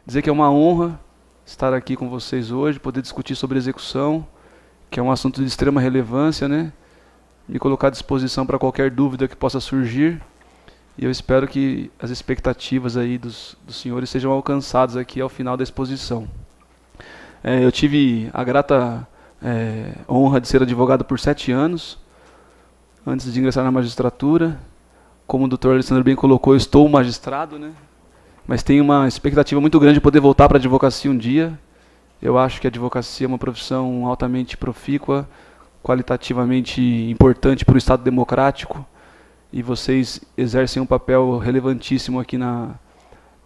Dizer que é uma honra estar aqui com vocês hoje, poder discutir sobre execução, que é um assunto de extrema relevância, né? Me colocar à disposição para qualquer dúvida que possa surgir. E eu espero que as expectativas aí dos senhores sejam alcançadas aqui ao final da exposição. Eu tive a grata honra de ser advogado por 7 anos, antes de ingressar na magistratura. Como o doutor Alessandro bem colocou, eu estou magistrado, né? Mas tenho uma expectativa muito grande de poder voltar para a advocacia um dia. Eu acho que a advocacia é uma profissão altamente profícua, qualitativamente importante para o Estado democrático, e vocês exercem um papel relevantíssimo aqui na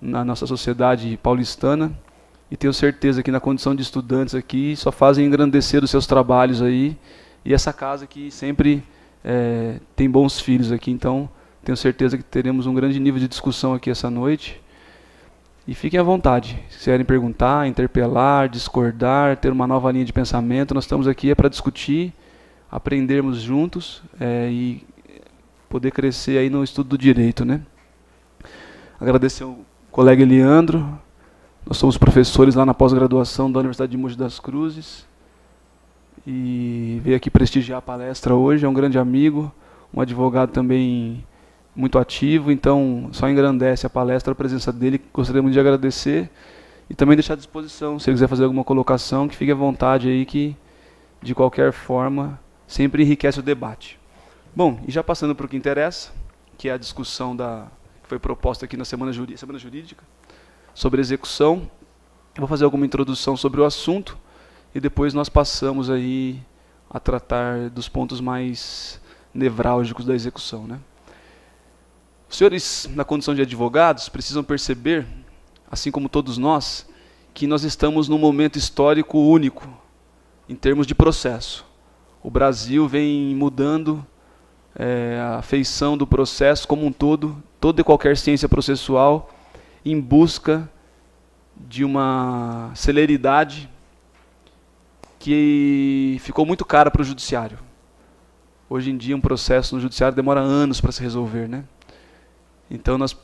nossa sociedade paulistana, e tenho certeza que na condição de estudantes aqui só fazem engrandecer os seus trabalhos aí, e essa casa aqui sempre tem bons filhos aqui, então tenho certeza que teremos um grande nível de discussão aqui essa noite. E fiquem à vontade, se quiserem perguntar, interpelar, discordar, ter uma nova linha de pensamento, nós estamos aqui para discutir, aprendermos juntos e poder crescer aí no estudo do direito, né? Agradecer ao colega Eliandro, nós somos professores lá na pós-graduação da Universidade de Mogi das Cruzes, e veio aqui prestigiar a palestra hoje, é um grande amigo, um advogado também muito ativo, então só engrandece a palestra, a presença dele, gostaríamos de agradecer e também deixar à disposição, se ele quiser fazer alguma colocação, que fique à vontade aí, que de qualquer forma sempre enriquece o debate. Bom, e já passando para o que interessa, que é a discussão que foi proposta aqui na Semana Jurídica, sobre execução, eu vou fazer alguma introdução sobre o assunto e depois nós passamos aí a tratar dos pontos mais nevrálgicos da execução, né? Os senhores, na condição de advogados, precisam perceber, assim como todos nós, que nós estamos num momento histórico único, em termos de processo. O Brasil vem mudando a feição do processo como um todo, toda e qualquer ciência processual, em busca de uma celeridade que ficou muito cara para o judiciário. Hoje em dia, um processo no judiciário demora anos para se resolver, né? Então nós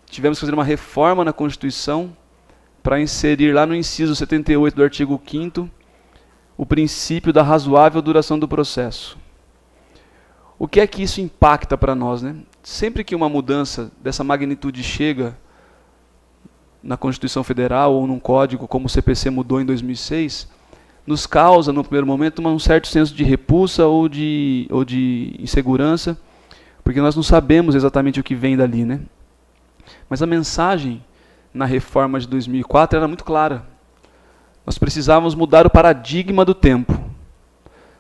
tivemos que fazer uma reforma na Constituição para inserir lá no inciso 78 do artigo 5º o princípio da razoável duração do processo. O que é que isso impacta para nós, né? Sempre que uma mudança dessa magnitude chega na Constituição Federal ou num código como o CPC mudou em 2006, nos causa, no primeiro momento, um certo senso de repulsa ou de insegurança, porque nós não sabemos exatamente o que vem dali, né? Mas a mensagem na reforma de 2004 era muito clara. Nós precisávamos mudar o paradigma do tempo.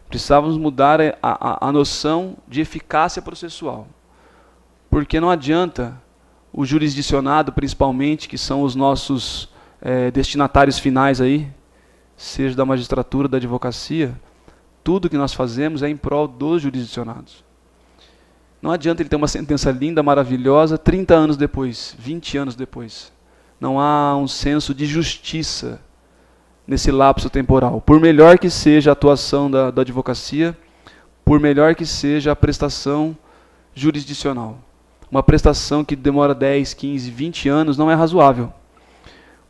Precisávamos mudar a noção de eficácia processual. Porque não adianta o jurisdicionado, principalmente, que são os nossos destinatários finais aí, seja da magistratura, da advocacia, tudo que nós fazemos é em prol dos jurisdicionados. Não adianta ele ter uma sentença linda, maravilhosa, 30 anos depois, 20 anos depois. Não há um senso de justiça nesse lapso temporal. Por melhor que seja a atuação da advocacia, por melhor que seja a prestação jurisdicional. Uma prestação que demora 10, 15, 20 anos não é razoável.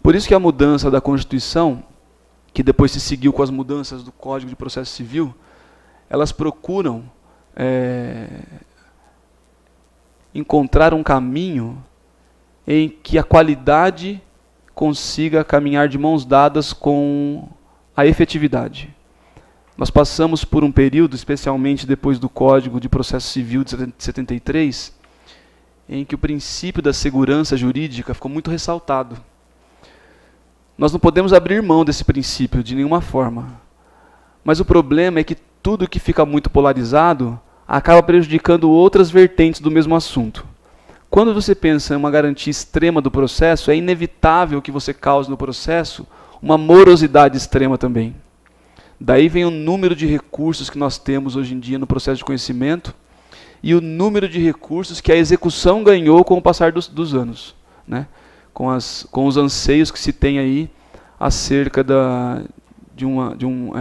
Por isso que a mudança da Constituição, que depois se seguiu com as mudanças do Código de Processo Civil, elas procuram encontrar um caminho em que a qualidade consiga caminhar de mãos dadas com a efetividade. Nós passamos por um período, especialmente depois do Código de Processo Civil de 73, em que o princípio da segurança jurídica ficou muito ressaltado. Nós não podemos abrir mão desse princípio de nenhuma forma. Mas o problema é que tudo que fica muito polarizado acaba prejudicando outras vertentes do mesmo assunto. Quando você pensa em uma garantia extrema do processo, é inevitável que você cause no processo uma morosidade extrema também. Daí vem o número de recursos que nós temos hoje em dia no processo de conhecimento e o número de recursos que a execução ganhou com o passar dos anos, né? Com os anseios que se tem aí acerca de um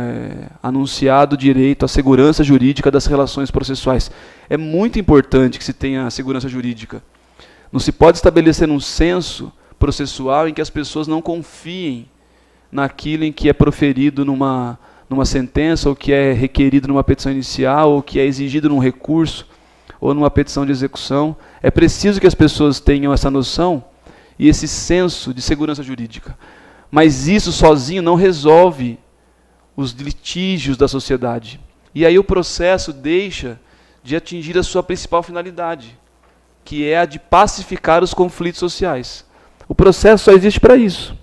anunciado direito à segurança jurídica das relações processuais. É muito importante que se tenha a segurança jurídica. Não se pode estabelecer um censo processual em que as pessoas não confiem naquilo em que é proferido numa sentença, ou que é requerido numa petição inicial, ou que é exigido num recurso, ou numa petição de execução. É preciso que as pessoas tenham essa noção e esse senso de segurança jurídica. Mas isso sozinho não resolve os litígios da sociedade. E aí o processo deixa de atingir a sua principal finalidade, que é a de pacificar os conflitos sociais. O processo só existe para isso.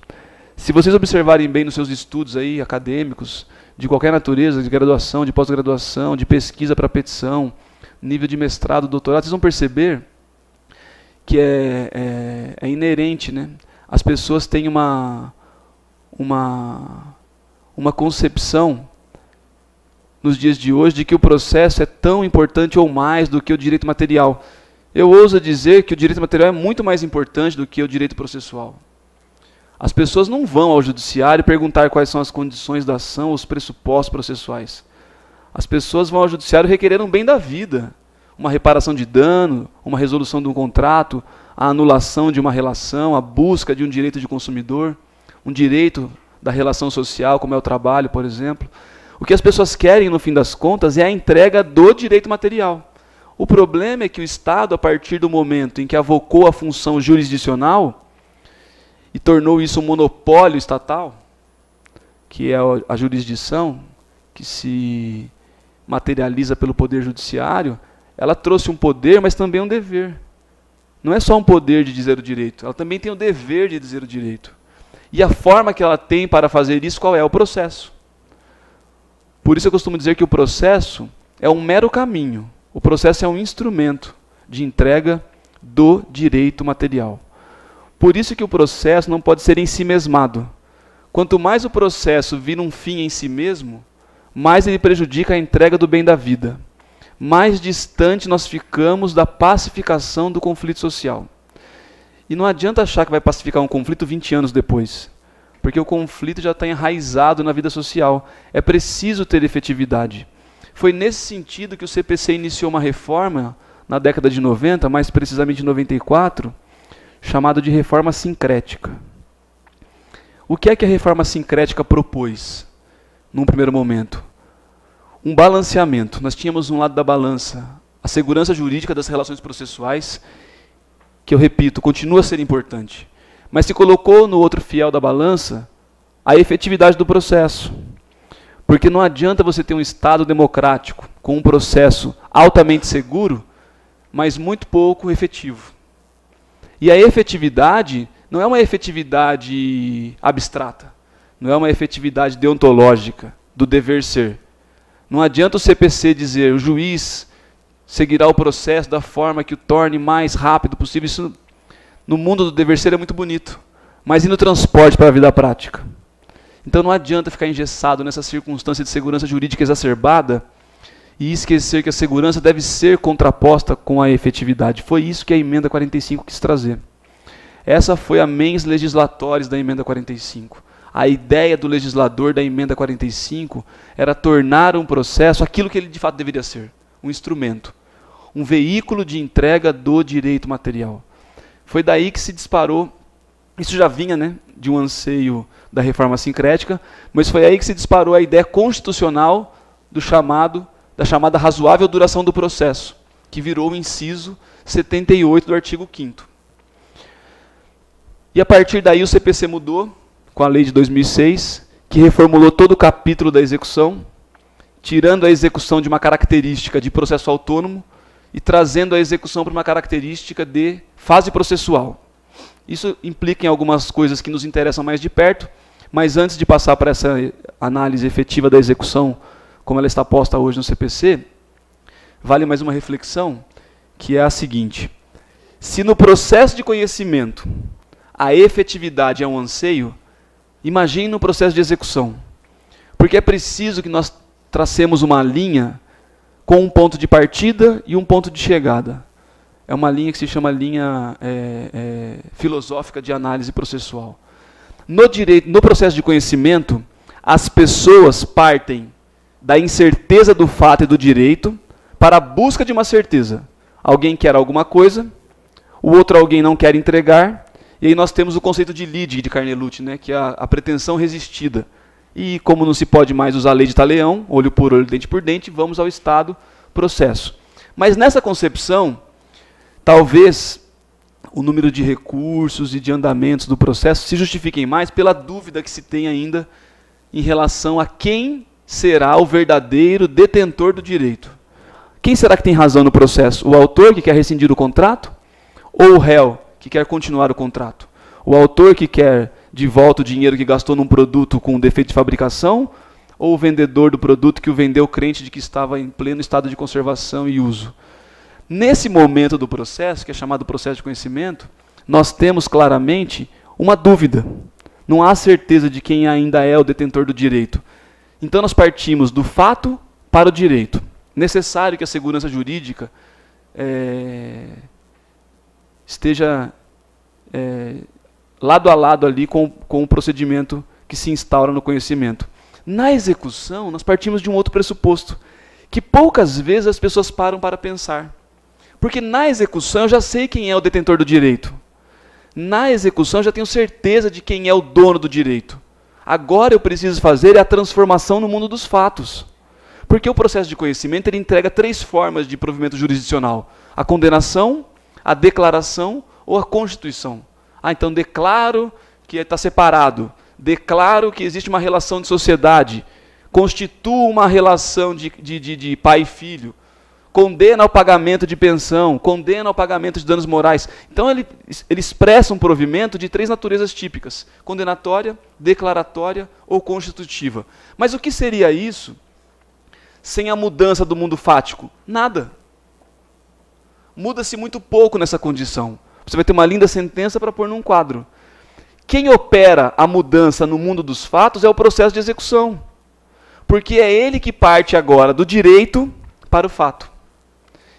Se vocês observarem bem nos seus estudos aí, acadêmicos, de qualquer natureza, de graduação, de pós-graduação, de pesquisa para petição, nível de mestrado, doutorado, vocês vão perceber que é inerente, né? As pessoas têm uma concepção nos dias de hoje de que o processo é tão importante ou mais do que o direito material. Eu ouso dizer que o direito material é muito mais importante do que o direito processual. As pessoas não vão ao judiciário perguntar quais são as condições da ação, os pressupostos processuais. As pessoas vão ao judiciário requerer um bem da vida, uma reparação de dano, uma resolução de um contrato, a anulação de uma relação, a busca de um direito de consumidor, um direito da relação social, como é o trabalho, por exemplo. O que as pessoas querem, no fim das contas, é a entrega do direito material. O problema é que o Estado, a partir do momento em que avocou a função jurisdicional e tornou isso um monopólio estatal, que é a jurisdição, que se materializa pelo poder judiciário, ela trouxe um poder, mas também um dever. Não é só um poder de dizer o direito, ela também tem o dever de dizer o direito. E a forma que ela tem para fazer isso, qual é? O processo. Por isso eu costumo dizer que o processo é um mero caminho. O processo é um instrumento de entrega do direito material. Por isso que o processo não pode ser ensimesmado. Quanto mais o processo vira um fim em si mesmo, mais ele prejudica a entrega do bem da vida. Mais distante nós ficamos da pacificação do conflito social. E não adianta achar que vai pacificar um conflito 20 anos depois, porque o conflito já está enraizado na vida social. É preciso ter efetividade. Foi nesse sentido que o CPC iniciou uma reforma na década de 90, mais precisamente em 94, chamada de reforma sincrética. O que é que a reforma sincrética propôs, num primeiro momento? Um balanceamento. Nós tínhamos um lado da balança a segurança jurídica das relações processuais, que eu repito, continua a ser importante, mas se colocou no outro fiel da balança a efetividade do processo. Porque não adianta você ter um Estado democrático com um processo altamente seguro, mas muito pouco efetivo. E a efetividade não é uma efetividade abstrata, não é uma efetividade deontológica do dever ser. Não adianta o CPC dizer, o juiz seguirá o processo da forma que o torne mais rápido possível. Isso, no mundo do dever ser, é muito bonito, mas e no transporte para a vida prática? Então não adianta ficar engessado nessa circunstância de segurança jurídica exacerbada e esquecer que a segurança deve ser contraposta com a efetividade. Foi isso que a Emenda 45 quis trazer. Essa foi a mens legislatoris da Emenda 45. A ideia do legislador da Emenda 45 era tornar um processo aquilo que ele de fato deveria ser, um instrumento, um veículo de entrega do direito material. Foi daí que se disparou, isso já vinha, né, de um anseio da reforma sincrética, mas foi aí que se disparou a ideia constitucional da chamada razoável duração do processo, que virou o inciso 78 do artigo 5º. E a partir daí o CPC mudou, com a lei de 2006, que reformulou todo o capítulo da execução, tirando a execução de uma característica de processo autônomo e trazendo a execução para uma característica de fase processual. Isso implica em algumas coisas que nos interessam mais de perto, mas antes de passar para essa análise efetiva da execução, como ela está posta hoje no CPC, vale mais uma reflexão, que é a seguinte: se no processo de conhecimento a efetividade é um anseio, imagine no processo de execução. Porque é preciso que nós tracemos uma linha com um ponto de partida e um ponto de chegada. É uma linha que se chama linha filosófica de análise processual. No processo de conhecimento, as pessoas partem da incerteza do fato e do direito para a busca de uma certeza. Alguém quer alguma coisa, o outro alguém não quer entregar, E aí nós temos o conceito de lide de Carnelucci, né, que é a pretensão resistida. E como não se pode mais usar a lei de Talião, olho por olho, dente por dente, vamos ao estado processo. Mas nessa concepção, talvez o número de recursos e de andamentos do processo se justifiquem mais pela dúvida que se tem ainda em relação a quem será o verdadeiro detentor do direito. Quem será que tem razão no processo? O autor que quer rescindir o contrato? Ou o réu que quer continuar o contrato? O autor que quer de volta o dinheiro que gastou num produto com defeito de fabricação? Ou o vendedor do produto que o vendeu crente de que estava em pleno estado de conservação e uso? Nesse momento do processo, que é chamado processo de conhecimento, nós temos claramente uma dúvida. Não há certeza de quem ainda é o detentor do direito. Então nós partimos do fato para o direito. Necessário que a segurança jurídica esteja lado a lado ali com o procedimento que se instaura no conhecimento. Na execução, nós partimos de um outro pressuposto, que poucas vezes as pessoas param para pensar. Porque na execução eu já sei quem é o detentor do direito. Na execução eu já tenho certeza de quem é o dono do direito. Agora eu preciso fazer a transformação no mundo dos fatos. Porque o processo de conhecimento ele entrega 3 formas de provimento jurisdicional: a condenação, a declaração ou a constituição. Então declaro que está separado, declaro que existe uma relação de sociedade, constituo uma relação de pai e filho, condena ao pagamento de pensão, condena ao pagamento de danos morais. Então ele expressa um provimento de 3 naturezas típicas: condenatória, declaratória ou constitutiva. Mas o que seria isso sem a mudança do mundo fático? Nada. Muda-se muito pouco nessa condição. Você vai ter uma linda sentença para pôr num quadro. Quem opera a mudança no mundo dos fatos é o processo de execução. Porque é ele que parte agora do direito para o fato.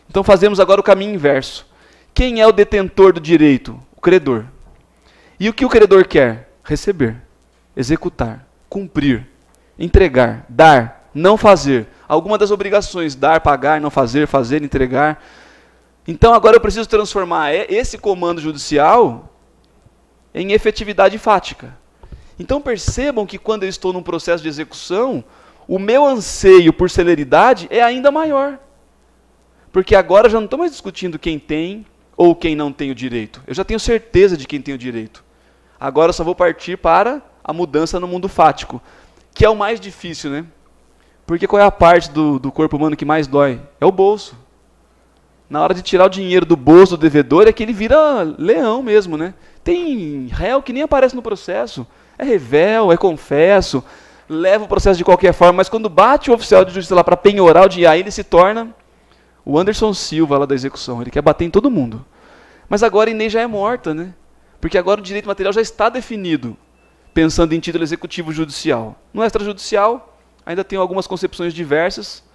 Então fazemos agora o caminho inverso. Quem é o detentor do direito? O credor. E o que o credor quer? Receber, executar, cumprir, entregar, dar, não fazer. Alguma das obrigações: dar, pagar, não fazer, fazer, entregar. Então agora eu preciso transformar esse comando judicial em efetividade fática. Então percebam que quando eu estou num processo de execução, o meu anseio por celeridade é ainda maior. Porque agora eu já não estou mais discutindo quem tem ou quem não tem o direito. Eu já tenho certeza de quem tem o direito. Agora eu só vou partir para a mudança no mundo fático, que é o mais difícil, né? Porque qual é a parte do corpo humano que mais dói? É o bolso. Na hora de tirar o dinheiro do bolso do devedor é que ele vira leão mesmo, né? Tem réu que nem aparece no processo. É revel, é confesso, leva o processo de qualquer forma, mas quando bate o oficial de justiça lá para penhorar o dinheiro, aí ele se torna o Anderson Silva lá da execução. Ele quer bater em todo mundo. Mas agora a Inês já é morta, né? Porque agora o direito material já está definido, pensando em título executivo judicial. No extrajudicial, ainda tem algumas concepções diversas,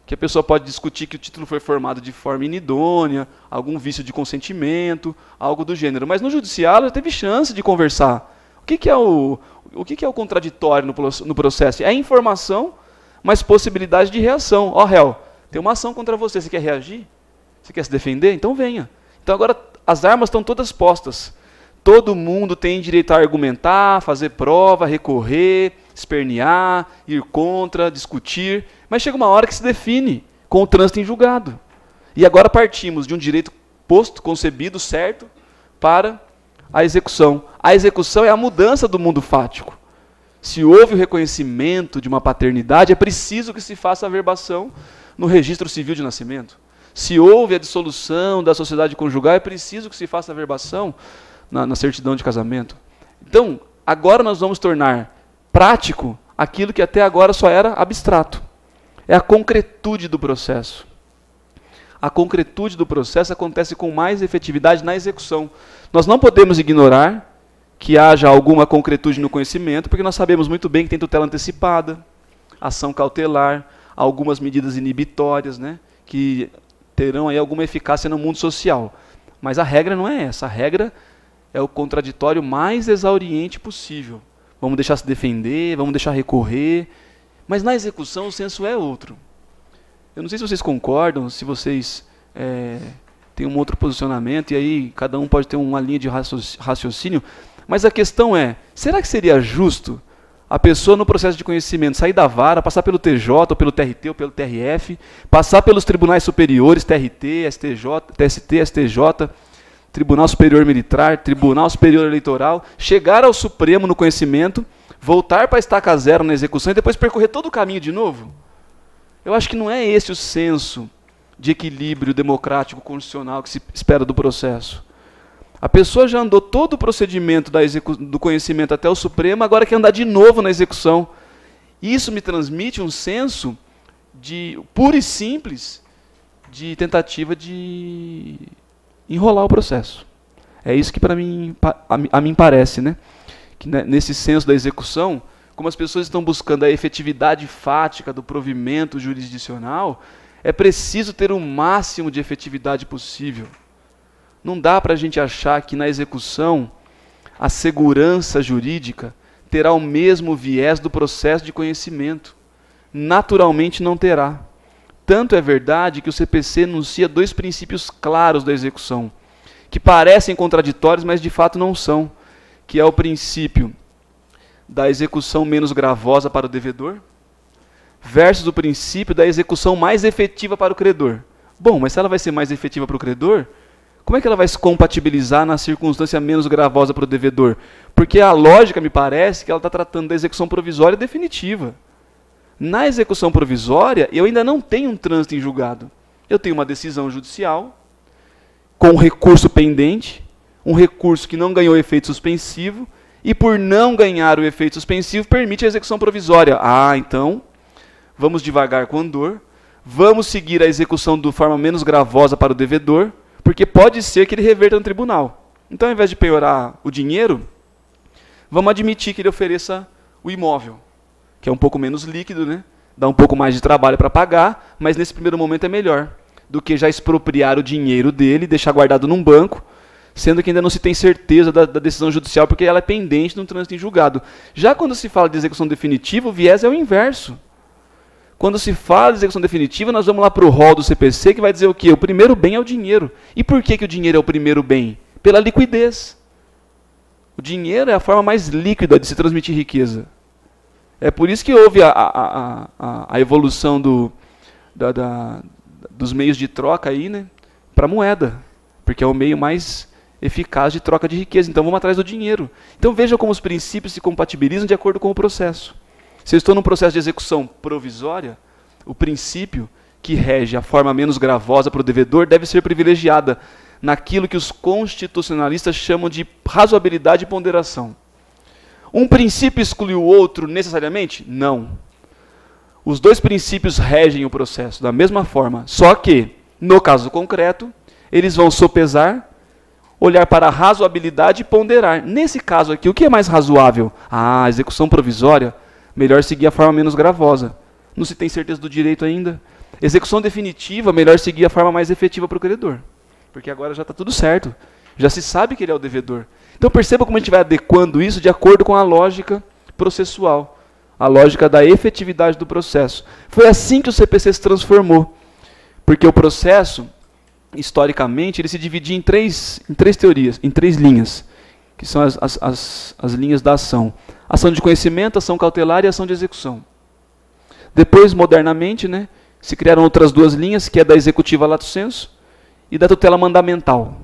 que a pessoa pode discutir que o título foi formado de forma inidônea, algum vício de consentimento, algo do gênero. Mas no judicial ela teve chance de conversar. O que é o contraditório no processo? É a informação, mas possibilidade de reação. Ó, réu, tem uma ação contra você, você quer reagir? Você quer se defender? Então venha. Então agora as armas estão todas postas. Todo mundo tem direito a argumentar, fazer prova, recorrer, espernear, ir contra, discutir. Mas chega uma hora que se define com o trânsito em julgado. E agora partimos de um direito posto, concebido, certo, para a execução. A execução é a mudança do mundo fático. Se houve o reconhecimento de uma paternidade, é preciso que se faça a averbação no registro civil de nascimento. Se houve a dissolução da sociedade conjugal, é preciso que se faça a averbação na certidão de casamento. Então, agora nós vamos tornar prático aquilo que até agora só era abstrato. É a concretude do processo. A concretude do processo acontece com mais efetividade na execução. Nós não podemos ignorar que haja alguma concretude no conhecimento, porque nós sabemos muito bem que tem tutela antecipada, ação cautelar, algumas medidas inibitórias, né, que terão aí alguma eficácia no mundo social. Mas a regra não é essa. A regra é o contraditório mais exauriente possível. Vamos deixar se defender, vamos deixar recorrer. Mas na execução o senso é outro. Eu não sei se vocês concordam, se vocês tem um outro posicionamento, e aí cada um pode ter uma linha de raciocínio. Mas a questão é, será que seria justo a pessoa no processo de conhecimento sair da vara, passar pelo TJ, ou pelo TRT, ou pelo TRF, passar pelos tribunais superiores, TRT, STJ, TST, STJ, Tribunal Superior Militar, Tribunal Superior Eleitoral, chegar ao Supremo no conhecimento, voltar para a estaca zero na execução e depois percorrer todo o caminho de novo? Eu acho que não é esse o senso de equilíbrio democrático constitucional que se espera do processo. A pessoa já andou todo o procedimento do conhecimento até o Supremo, agora quer andar de novo na execução. Isso me transmite um senso de puro e simples de tentativa de enrolar o processo. É isso que para mim, a mim parece, né? Que nesse senso da execução, como as pessoas estão buscando a efetividade fática do provimento jurisdicional, é preciso ter o máximo de efetividade possível. Não dá para a gente achar que na execução a segurança jurídica terá o mesmo viés do processo de conhecimento. Naturalmente não terá. Tanto é verdade que o CPC enuncia 2 princípios claros da execução, que parecem contraditórios, mas de fato não são, que é o princípio da execução menos gravosa para o devedor, versus o princípio da execução mais efetiva para o credor. Bom, mas se ela vai ser mais efetiva para o credor, como é que ela vai se compatibilizar na circunstância menos gravosa para o devedor? Porque a lógica me parece que ela está tratando da execução provisória definitiva. Na execução provisória, eu ainda não tenho um trânsito em julgado. Eu tenho uma decisão judicial, com um recurso pendente, um recurso que não ganhou efeito suspensivo, e por não ganhar o efeito suspensivo, permite a execução provisória. Ah, então, vamos devagar com andor, vamos seguir a execução de forma menos gravosa para o devedor, porque pode ser que ele reverta no tribunal. Então, ao invés de penhorar o dinheiro, vamos admitir que ele ofereça o imóvel, que é um pouco menos líquido, né? Dá um pouco mais de trabalho para pagar, mas nesse primeiro momento é melhor do que já expropriar o dinheiro dele, deixar guardado num banco, sendo que ainda não se tem certeza da decisão judicial, porque ela é pendente no trânsito em julgado. Já quando se fala de execução definitiva, o viés é o inverso. Quando se fala de execução definitiva, nós vamos lá para o rol do CPC, que vai dizer o quê? O primeiro bem é o dinheiro. E por que o dinheiro é o primeiro bem? Pela liquidez. O dinheiro é a forma mais líquida de se transmitir riqueza. É por isso que houve a evolução dos meios de troca aí, né, para a moeda, porque é o meio mais eficaz de troca de riqueza. Então vamos atrás do dinheiro. Então vejam como os princípios se compatibilizam de acordo com o processo. Se eu estou num processo de execução provisória, o princípio que rege a forma menos gravosa para o devedor deve ser privilegiada naquilo que os constitucionalistas chamam de razoabilidade e ponderação. Um princípio exclui o outro necessariamente? Não. Os 2 princípios regem o processo da mesma forma, só que, no caso concreto, eles vão sopesar, olhar para a razoabilidade e ponderar. Nesse caso aqui, o que é mais razoável? Ah, a execução provisória, melhor seguir a forma menos gravosa. Não se tem certeza do direito ainda. Execução definitiva, melhor seguir a forma mais efetiva para o credor. Porque agora já está tudo certo. Já se sabe que ele é o devedor. Então perceba como a gente vai adequando isso de acordo com a lógica processual, a lógica da efetividade do processo. Foi assim que o CPC se transformou. Porque o processo, historicamente, ele se dividia em três teorias, em 3 linhas, que são as linhas da ação. Ação de conhecimento, ação cautelar e ação de execução. Depois, modernamente, né, se criaram outras 2 linhas, que é da executiva lato sensu e da tutela mandamental,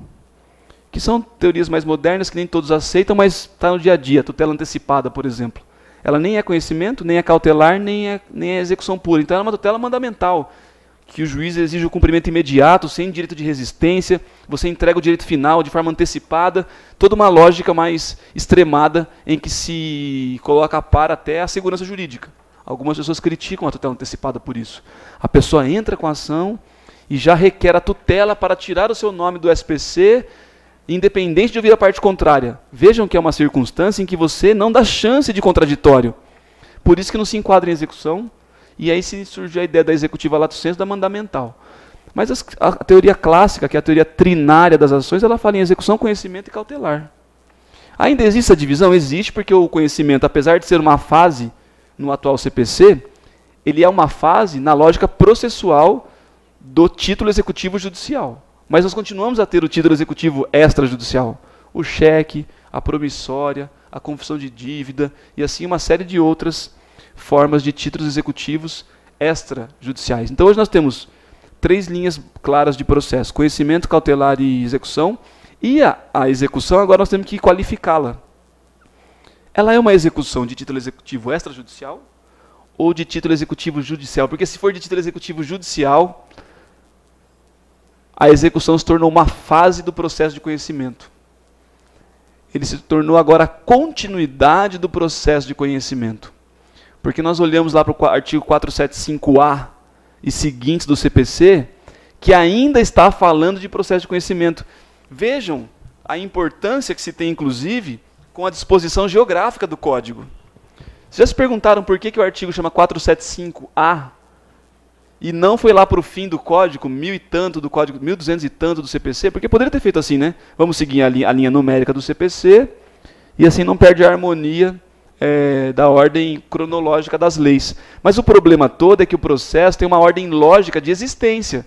que são teorias mais modernas, que nem todos aceitam, mas está no dia a dia. A tutela antecipada, por exemplo. Ela nem é conhecimento, nem é cautelar, nem é execução pura. Então ela é uma tutela mandamental, que o juiz exige o cumprimento imediato, sem direito de resistência, você entrega o direito final de forma antecipada, toda uma lógica mais extremada, em que se coloca a par até a segurança jurídica. Algumas pessoas criticam a tutela antecipada por isso. A pessoa entra com a ação e já requer a tutela para tirar o seu nome do SPC, independente de ouvir a parte contrária. Vejam que é uma circunstância em que você não dá chance de contraditório. Por isso que não se enquadra em execução, e aí se surge a ideia da executiva lato sensu, da mandamental. Mas a teoria clássica, que é a teoria trinária das ações, ela fala em execução, conhecimento e cautelar. Ainda existe a divisão? Existe, porque o conhecimento, apesar de ser uma fase no atual CPC, ele é uma fase na lógica processual do título executivo judicial. Mas nós continuamos a ter o título executivo extrajudicial. O cheque, a promissória, a confissão de dívida e assim uma série de outras formas de títulos executivos extrajudiciais. Então hoje nós temos 3 linhas claras de processo: conhecimento, cautelar e execução. E a execução agora nós temos que qualificá-la. Ela é uma execução de título executivo extrajudicial ou de título executivo judicial? Porque se for de título executivo judicial, a execução se tornou uma fase do processo de conhecimento. Ele se tornou agora a continuidade do processo de conhecimento. Porque nós olhamos lá para o artigo 475A e seguintes do CPC, que ainda está falando de processo de conhecimento. Vejam a importância que se tem, inclusive, com a disposição geográfica do código. Vocês já se perguntaram por que o artigo chama 475A e não foi lá para o fim do código, 1000 e tanto do código, 1200 e tanto do CPC? Porque poderia ter feito assim, né? Vamos seguir a linha numérica do CPC e assim não perde a harmonia da ordem cronológica das leis. Mas o problema todo é que o processo tem uma ordem lógica de existência.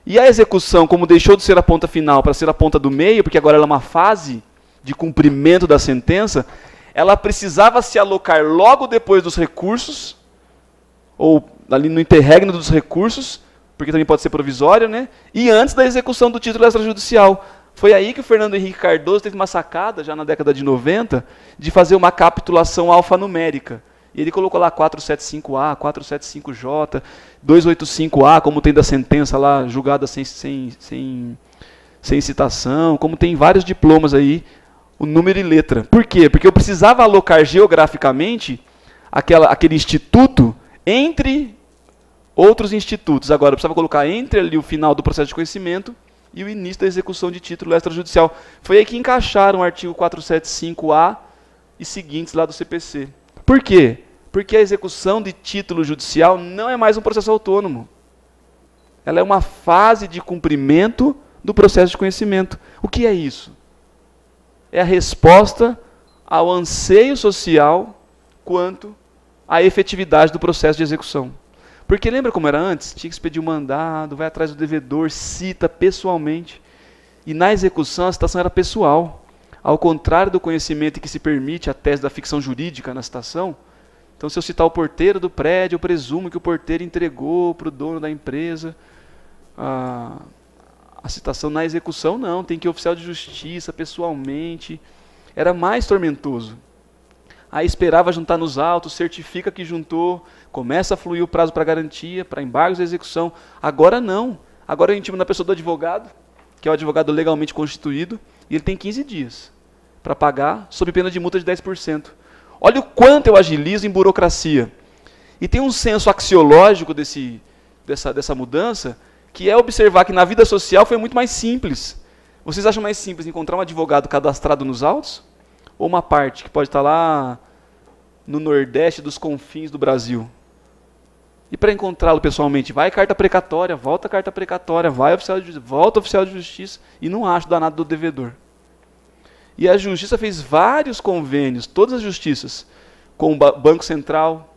E a execução, como deixou de ser a ponta final para ser a ponta do meio, porque agora ela é uma fase de cumprimento da sentença, ela precisava se alocar logo depois dos recursos, ou ali no interregno dos recursos, porque também pode ser provisório, né? E antes da execução do título extrajudicial. Foi aí que o Fernando Henrique Cardoso teve uma sacada, já na década de 90, de fazer uma capitulação alfanumérica. E ele colocou lá 475A, 475J, 285A, como tem da sentença lá, julgada sem citação, como tem vários diplomas aí, o número e letra. Por quê? Porque eu precisava alocar geograficamente aquele instituto entre outros institutos. Agora, eu precisava colocar entre ali o final do processo de conhecimento e o início da execução de título extrajudicial. Foi aí que encaixaram o artigo 475A e seguintes lá do CPC. Por quê? Porque a execução de título judicial não é mais um processo autônomo. Ela é uma fase de cumprimento do processo de conhecimento. O que é isso? É a resposta ao anseio social quanto à efetividade do processo de execução. Porque lembra como era antes? Tinha que expedir um mandado, vai atrás do devedor, cita pessoalmente. E na execução a citação era pessoal. Ao contrário do conhecimento que se permite a tese da ficção jurídica na citação, então se eu citar o porteiro do prédio, eu presumo que o porteiro entregou para o dono da empresa a citação. Na execução não, tem que ir oficial de justiça pessoalmente. Era mais tormentoso. Aí esperava juntar nos autos, certifica que juntou, começa a fluir o prazo para garantia, para embargos da execução. Agora não. Agora a gente manda a pessoa do advogado, que é o advogado legalmente constituído, e ele tem 15 dias para pagar, sob pena de multa de 10%. Olha o quanto eu agilizo em burocracia. E tem um senso axiológico dessa mudança, que é observar que na vida social foi muito mais simples. Vocês acham mais simples encontrar um advogado cadastrado nos autos? Ou uma parte que pode estar lá no Nordeste dos confins do Brasil? E para encontrá-lo pessoalmente, vai carta precatória, volta carta precatória, vai oficial de justiça, volta oficial de justiça, e não acha o danado do devedor. E a Justiça fez vários convênios, todas as justiças, com o Banco Central,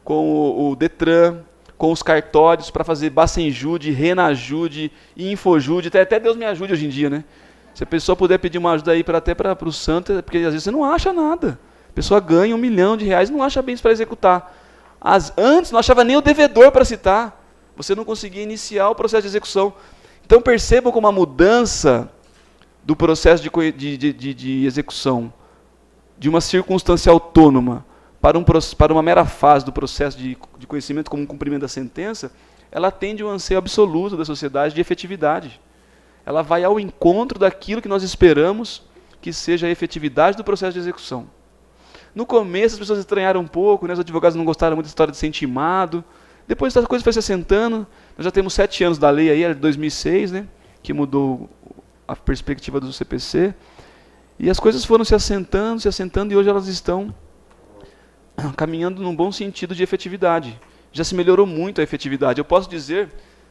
com o Detran, com os cartórios, para fazer Bacenjude, Renajude, Infojude, até Deus me ajude hoje em dia, né? Se a pessoa puder pedir uma ajuda aí até para o santo, porque às vezes você não acha nada. A pessoa ganha R$1 milhão e não acha bens para executar. Antes não achava nem o devedor para citar. Você não conseguia iniciar o processo de execução. Então percebam como a mudança do processo de execução de uma circunstância autônoma para uma mera fase do processo de conhecimento como um cumprimento da sentença, ela atende um anseio absoluto da sociedade de efetividade. Ela vai ao encontro daquilo que nós esperamos que seja a efetividade do processo de execução. No começo as pessoas estranharam um pouco, né? Os advogados não gostaram muito da história de ser intimado. Depois a coisa foi se assentando. Nós já temos 7 anos da lei aí, era de 2006, né? Que mudou a perspectiva do CPC. E as coisas foram se assentando e hoje elas estão caminhando num bom sentido de efetividade. Já se melhorou muito a efetividade. Eu posso dizer,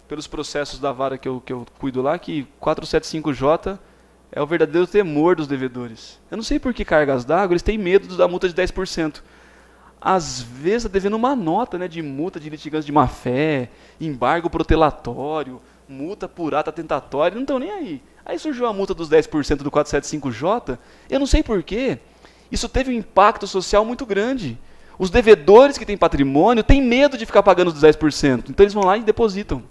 pelos processos da vara que eu cuido lá, que 475J é o verdadeiro temor dos devedores. Eu não sei por que cargas d'água, eles têm medo da multa de 10%. Às vezes está devendo uma nota, né, de multa de litigância de má-fé, embargo protelatório, multa por ata tentatória, não estão nem aí. Aí surgiu a multa dos 10% do 475J, eu não sei porquê, isso teve um impacto social muito grande. Os devedores que têm patrimônio têm medo de ficar pagando os 10%, então eles vão lá e depositam.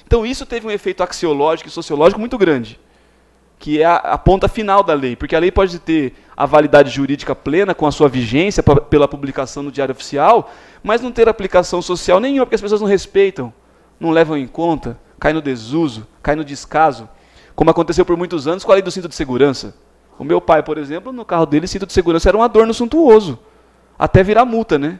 Então isso teve um efeito axiológico e sociológico muito grande, que é a ponta final da lei, porque a lei pode ter a validade jurídica plena com a sua vigência pela publicação no Diário Oficial, mas não ter aplicação social nenhuma, porque as pessoas não respeitam, não levam em conta, cai no desuso, cai no descaso, como aconteceu por muitos anos com a lei do cinto de segurança. O meu pai, por exemplo, no carro dele, cinto de segurança era um adorno suntuoso, até virar multa, né?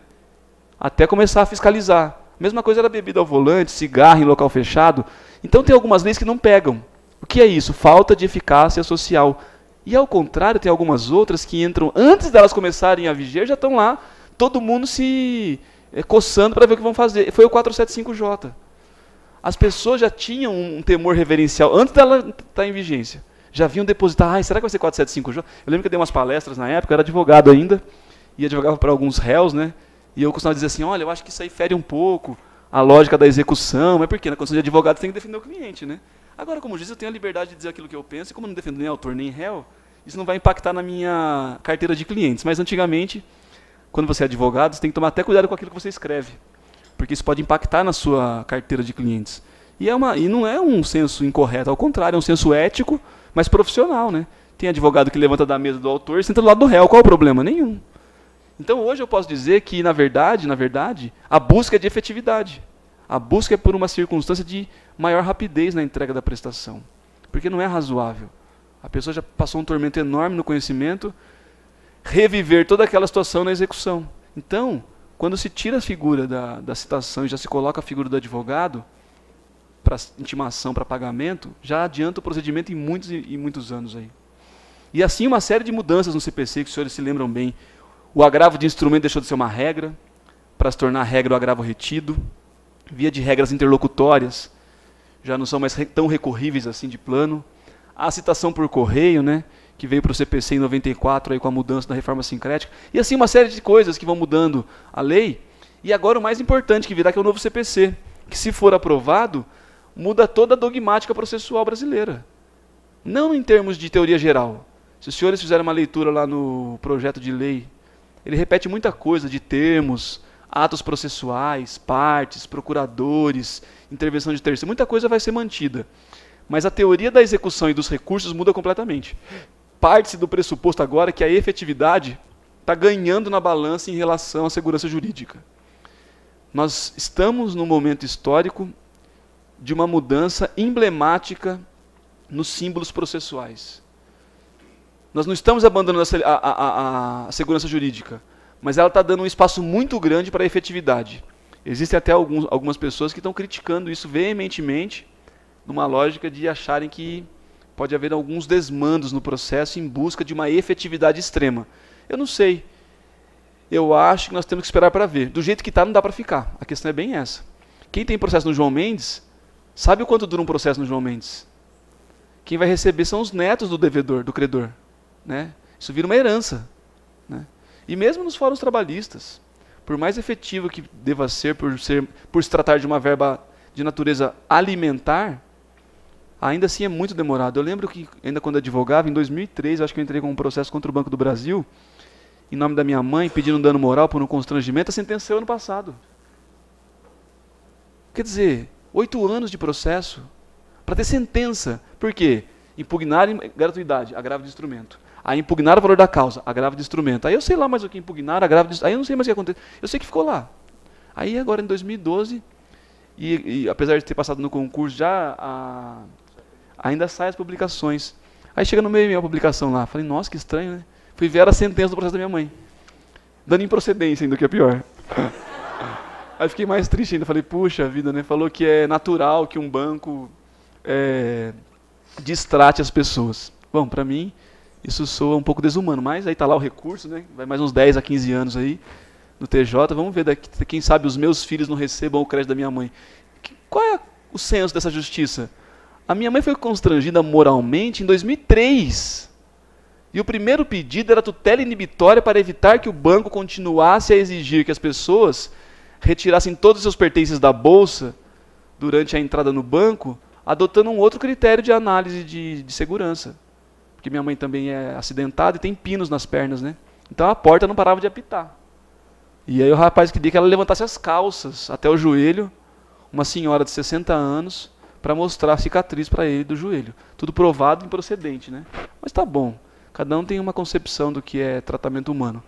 Até começar a fiscalizar. Mesma coisa era bebida ao volante, cigarro em local fechado. Então tem algumas leis que não pegam. O que é isso? Falta de eficácia social. E ao contrário, tem algumas outras que entram antes delas começarem a viger, já estão lá, todo mundo se coçando para ver o que vão fazer. Foi o 475J. As pessoas já tinham um temor reverencial antes dela estar em vigência. Já vinham depositar, será que vai ser 475J? Eu lembro que eu dei umas palestras na época, eu era advogado ainda, e advogava para alguns réus, né? E eu costumava dizer assim, olha, eu acho que isso aí fere um pouco a lógica da execução, mas porque na condição de advogado você tem que defender o cliente, né? Agora, como juiz, eu tenho a liberdade de dizer aquilo que eu penso, e como eu não defendo nem autor nem réu, isso não vai impactar na minha carteira de clientes. Mas antigamente, quando você é advogado, você tem que tomar até cuidado com aquilo que você escreve, porque isso pode impactar na sua carteira de clientes. E não é um senso incorreto, ao contrário, é um senso ético, mas profissional, né? Tem advogado que levanta da mesa do autor e senta do lado do réu, qual é o problema? Nenhum. Então hoje eu posso dizer que, na verdade, a busca é de efetividade. A busca é por uma circunstância de maior rapidez na entrega da prestação. Porque não é razoável. A pessoa já passou um tormento enorme no conhecimento, reviver toda aquela situação na execução. Então, quando se tira a figura da citação e já se coloca a figura do advogado, para intimação, para pagamento, já adianta o procedimento em muitos e muitos anos aí. E assim uma série de mudanças no CPC, que os senhores se lembram bem. O agravo de instrumento deixou de ser uma regra, para se tornar regra o agravo retido. Via de regras interlocutórias, já não são mais tão recorríveis assim de plano. A citação por correio, né, que veio para o CPC em 94 aí, com a mudança da reforma sincrética. E assim uma série de coisas que vão mudando a lei. E agora o mais importante que virá, que é o novo CPC, que se for aprovado, muda toda a dogmática processual brasileira. Não em termos de teoria geral. Se os senhores fizerem uma leitura lá no projeto de lei, ele repete muita coisa de termos, atos processuais, partes, procuradores, intervenção de terceiro, muita coisa vai ser mantida. Mas a teoria da execução e dos recursos muda completamente. Parte-se do pressuposto agora que a efetividade está ganhando na balança em relação à segurança jurídica. Nós estamos num momento histórico de uma mudança emblemática nos símbolos processuais. Nós não estamos abandonando a segurança jurídica, mas ela está dando um espaço muito grande para a efetividade. Existem até algumas pessoas que estão criticando isso veementemente, numa lógica de acharem que pode haver alguns desmandos no processo em busca de uma efetividade extrema. Eu não sei. Eu acho que nós temos que esperar para ver. Do jeito que está, não dá para ficar. A questão é bem essa. Quem tem processo no João Mendes, sabe o quanto dura um processo no João Mendes? Quem vai receber são os netos do devedor, do credor. Né? Isso vira uma herança. Né? E mesmo nos fóruns trabalhistas, por mais efetivo que deva ser por se tratar de uma verba de natureza alimentar, ainda assim é muito demorado. Eu lembro que, ainda quando advogava, em 2003, acho que eu entrei com um processo contra o Banco do Brasil, em nome da minha mãe, pedindo um dano moral por um constrangimento, a sentença saiu ano passado. Quer dizer, 8 anos de processo para ter sentença. Por quê? Impugnar gratuidade, agravo de instrumento. Aí impugnar o valor da causa, agravo de instrumento. Aí eu sei lá mais o que impugnar, agravo de... Aí eu não sei mais o que aconteceu. Eu sei que ficou lá. Aí agora em 2012, e apesar de ter passado no concurso já, ainda sai as publicações. Aí chega no meio a publicação lá. Falei, nossa, que estranho, né? Fui ver a sentença do processo da minha mãe. Dando improcedência ainda, que é pior. Aí fiquei mais triste ainda. Falei, puxa vida, né? Falou que é natural que um banco distrate as pessoas. Bom, para mim, isso soa um pouco desumano. Mas aí está lá o recurso, né? Vai mais uns 10 a 15 anos aí no TJ. Vamos ver daqui, quem sabe os meus filhos não recebam o crédito da minha mãe. Qual é o senso dessa justiça? A minha mãe foi constrangida moralmente em 2003. E o primeiro pedido era tutela inibitória para evitar que o banco continuasse a exigir que as pessoas retirassem todos os seus pertences da bolsa durante a entrada no banco, adotando um outro critério de análise de segurança. Porque minha mãe também é acidentada e tem pinos nas pernas, né? Então a porta não parava de apitar. E aí o rapaz queria que ela levantasse as calças até o joelho, uma senhora de 60 anos, para mostrar a cicatriz para ele do joelho. Tudo provado e improcedente, né? Mas tá bom, cada um tem uma concepção do que é tratamento humano.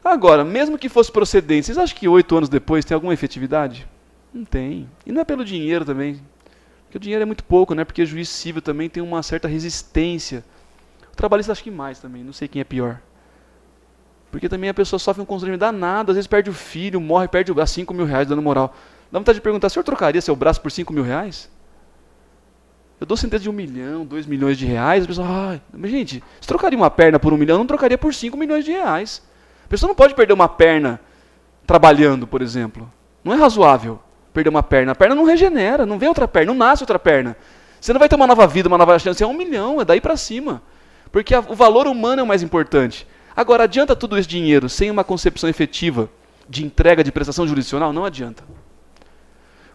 Agora, mesmo que fosse procedente, vocês acham que 8 anos depois tem alguma efetividade? Não tem. E não é pelo dinheiro também. Porque o dinheiro é muito pouco, né? Porque o juiz civil também tem uma certa resistência. O trabalhista acho que mais também, não sei quem é pior. Porque também a pessoa sofre um constrangimento danado, às vezes perde o filho, morre, perde a 5 mil reais dando moral. Dá vontade de perguntar, o senhor trocaria seu braço por 5 mil reais? Eu dou sentença de 1 milhão, 2 milhões de reais, a pessoa, mas gente, se trocaria uma perna por 1 milhão, eu não trocaria por 5 milhões de reais. A pessoa não pode perder uma perna trabalhando, por exemplo. Não é razoável perder uma perna. A perna não regenera, não vem outra perna, não nasce outra perna. Você não vai ter uma nova vida, uma nova chance, é 1 milhão, é daí para cima. Porque o valor humano é o mais importante. Agora, adianta tudo esse dinheiro sem uma concepção efetiva de entrega de prestação jurisdicional? Não adianta.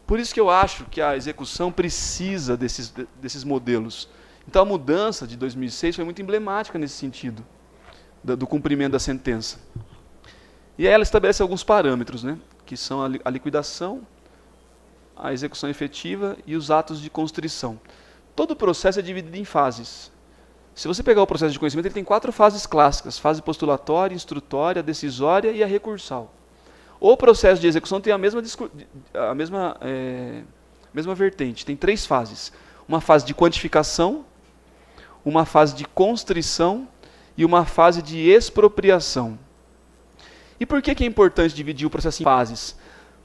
Por isso que eu acho que a execução precisa desses modelos. Então a mudança de 2006 foi muito emblemática nesse sentido, do cumprimento da sentença. E aí ela estabelece alguns parâmetros, né, que são a liquidação, a execução efetiva e os atos de constrição. Todo o processo é dividido em fases. Se você pegar o processo de conhecimento, ele tem 4 fases clássicas: fase postulatória, instrutória, decisória e a recursal. O processo de execução tem a mesma vertente, tem 3 fases. Uma fase de quantificação, uma fase de constrição e uma fase de expropriação. E por que é importante dividir o processo em fases?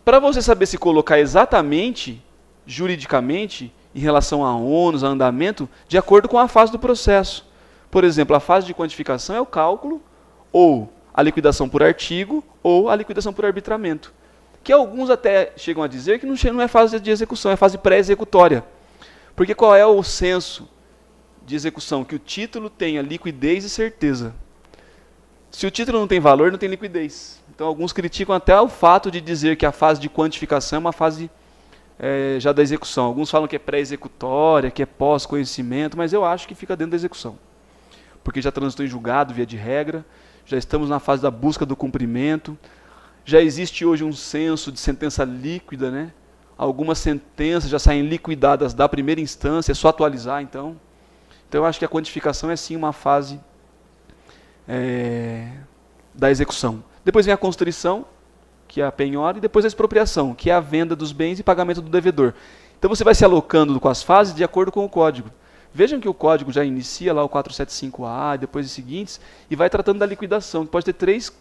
Para você saber se colocar exatamente, juridicamente, em relação a ônus, a andamento, de acordo com a fase do processo. Por exemplo, a fase de quantificação é o cálculo, ou a liquidação por artigo, ou a liquidação por arbitramento. Que alguns até chegam a dizer que não é fase de execução, é fase pré-executória. Porque qual é o senso de execução? Que o título tenha liquidez e certeza. Se o título não tem valor, não tem liquidez. Então alguns criticam até o fato de dizer que a fase de quantificação é uma fase já da execução. Alguns falam que é pré-executória, que é pós-conhecimento, mas eu acho que fica dentro da execução. Porque já transitou em julgado, via de regra, já estamos na fase da busca do cumprimento, já existe hoje um senso de sentença líquida, né? Algumas sentenças já saem liquidadas da primeira instância, é só atualizar então. Então eu acho que a quantificação é sim uma fase da execução. Depois vem a constrição, que é a penhora, e depois a expropriação, que é a venda dos bens e pagamento do devedor. Então você vai se alocando com as fases de acordo com o código. Vejam que o código já inicia lá o 475A, depois os seguintes, e vai tratando da liquidação, que pode ter 3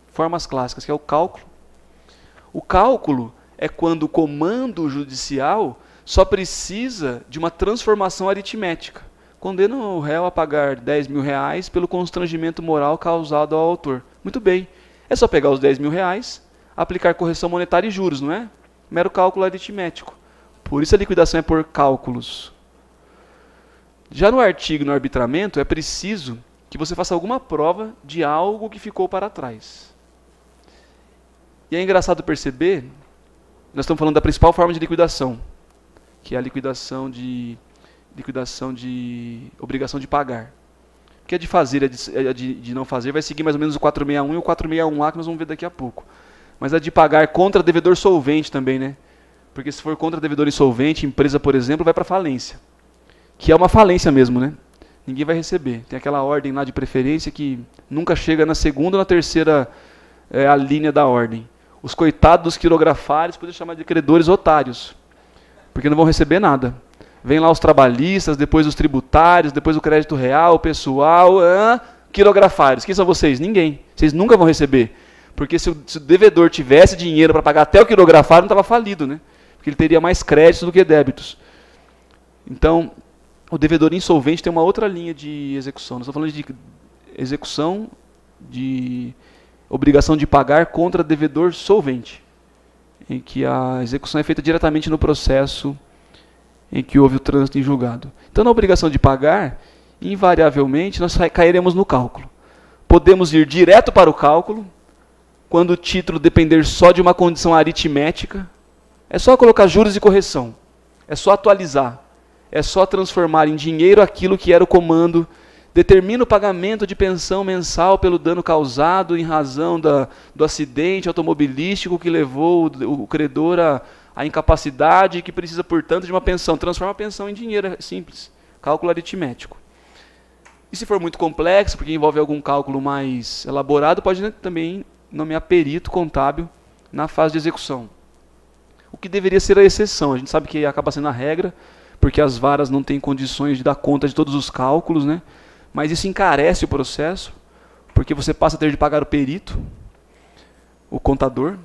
formas clássicas, que é o cálculo. O cálculo é quando o comando judicial só precisa de uma transformação aritmética. Condena o réu a pagar 10 mil reais pelo constrangimento moral causado ao autor. Muito bem, é só pegar os 10 mil reais, aplicar correção monetária e juros, não é? Mero cálculo aritmético. Por isso a liquidação é por cálculos. Já no artigo, no arbitramento, é preciso que você faça alguma prova de algo que ficou para trás. E é engraçado perceber, nós estamos falando da principal forma de liquidação, que é a liquidação de obrigação de pagar. Porque a de fazer e a de não fazer vai seguir mais ou menos o 461 e o 461A, que nós vamos ver daqui a pouco. Mas a de pagar contra devedor solvente também, né? Porque se for contra devedor insolvente, empresa, por exemplo, vai para falência. Que é uma falência mesmo, né? Ninguém vai receber. Tem aquela ordem lá de preferência que nunca chega na segunda ou na terceira a linha da ordem. Os coitados dos quirografares podem chamar de credores otários, porque não vão receber nada. Vem lá os trabalhistas, depois os tributários, depois o crédito real, o pessoal, quirografares. Quem são vocês? Ninguém. Vocês nunca vão receber. Porque se o devedor tivesse dinheiro para pagar até o quirografário, não estava falido, né? Porque ele teria mais créditos do que débitos. Então, o devedor insolvente tem uma outra linha de execução. Nós estamos falando de execução de obrigação de pagar contra devedor solvente, em que a execução é feita diretamente no processo em que houve o trânsito em julgado. Então, na obrigação de pagar, invariavelmente, nós cairemos no cálculo. Podemos ir direto para o cálculo, quando o título depender só de uma condição aritmética. É só colocar juros e correção. É só atualizar. é só transformar em dinheiro aquilo que era o comando. Determina o pagamento de pensão mensal pelo dano causado em razão do acidente automobilístico que levou o credor à incapacidade e que precisa, portanto, de uma pensão. Transforma a pensão em dinheiro, é simples. Cálculo aritmético. E se for muito complexo, porque envolve algum cálculo mais elaborado, pode também nomear perito contábil na fase de execução. O que deveria ser a exceção. A gente sabe que acaba sendo a regra, porque as varas não têm condições de dar conta de todos os cálculos, né? Mas isso encarece o processo, porque você passa a ter de pagar o perito, o contador,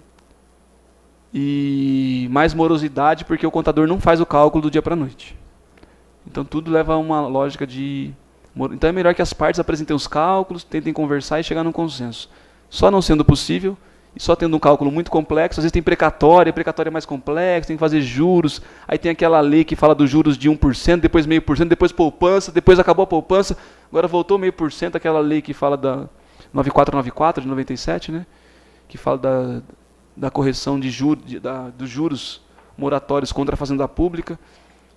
e mais morosidade, porque o contador não faz o cálculo do dia para a noite. Então tudo leva a uma lógica de... Então é melhor que as partes apresentem os cálculos, tentem conversar e chegar num consenso. Só não sendo possível, e só tendo um cálculo muito complexo, às vezes tem precatória é mais complexo, tem que fazer juros, aí tem aquela lei que fala dos juros de 1%, depois 0,5%, depois poupança, depois acabou a poupança, agora voltou 0,5%, aquela lei que fala da 9494 de 97, né? Que fala da correção de dos juros moratórios contra a fazenda pública.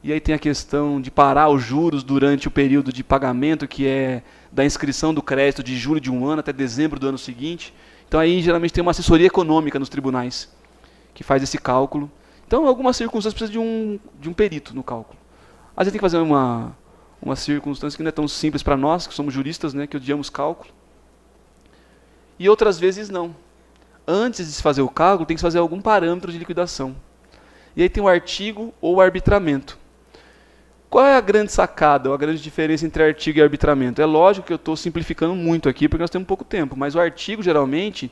E aí tem a questão de parar os juros durante o período de pagamento, que é da inscrição do crédito de julho de um ano até dezembro do ano seguinte. Então aí geralmente tem uma assessoria econômica nos tribunais, que faz esse cálculo. Então, em algumas circunstâncias precisa de um perito no cálculo. Às vezes tem que fazer uma circunstância que não é tão simples para nós, que somos juristas, né, que odiamos cálculo. E outras vezes não. Antes de se fazer o cálculo, tem que se fazer algum parâmetro de liquidação. E aí tem o artigo ou o arbitramento. Qual é a grande sacada, ou a grande diferença entre artigo e arbitramento? É lógico que eu estou simplificando muito aqui, porque nós temos pouco tempo, mas o artigo, geralmente,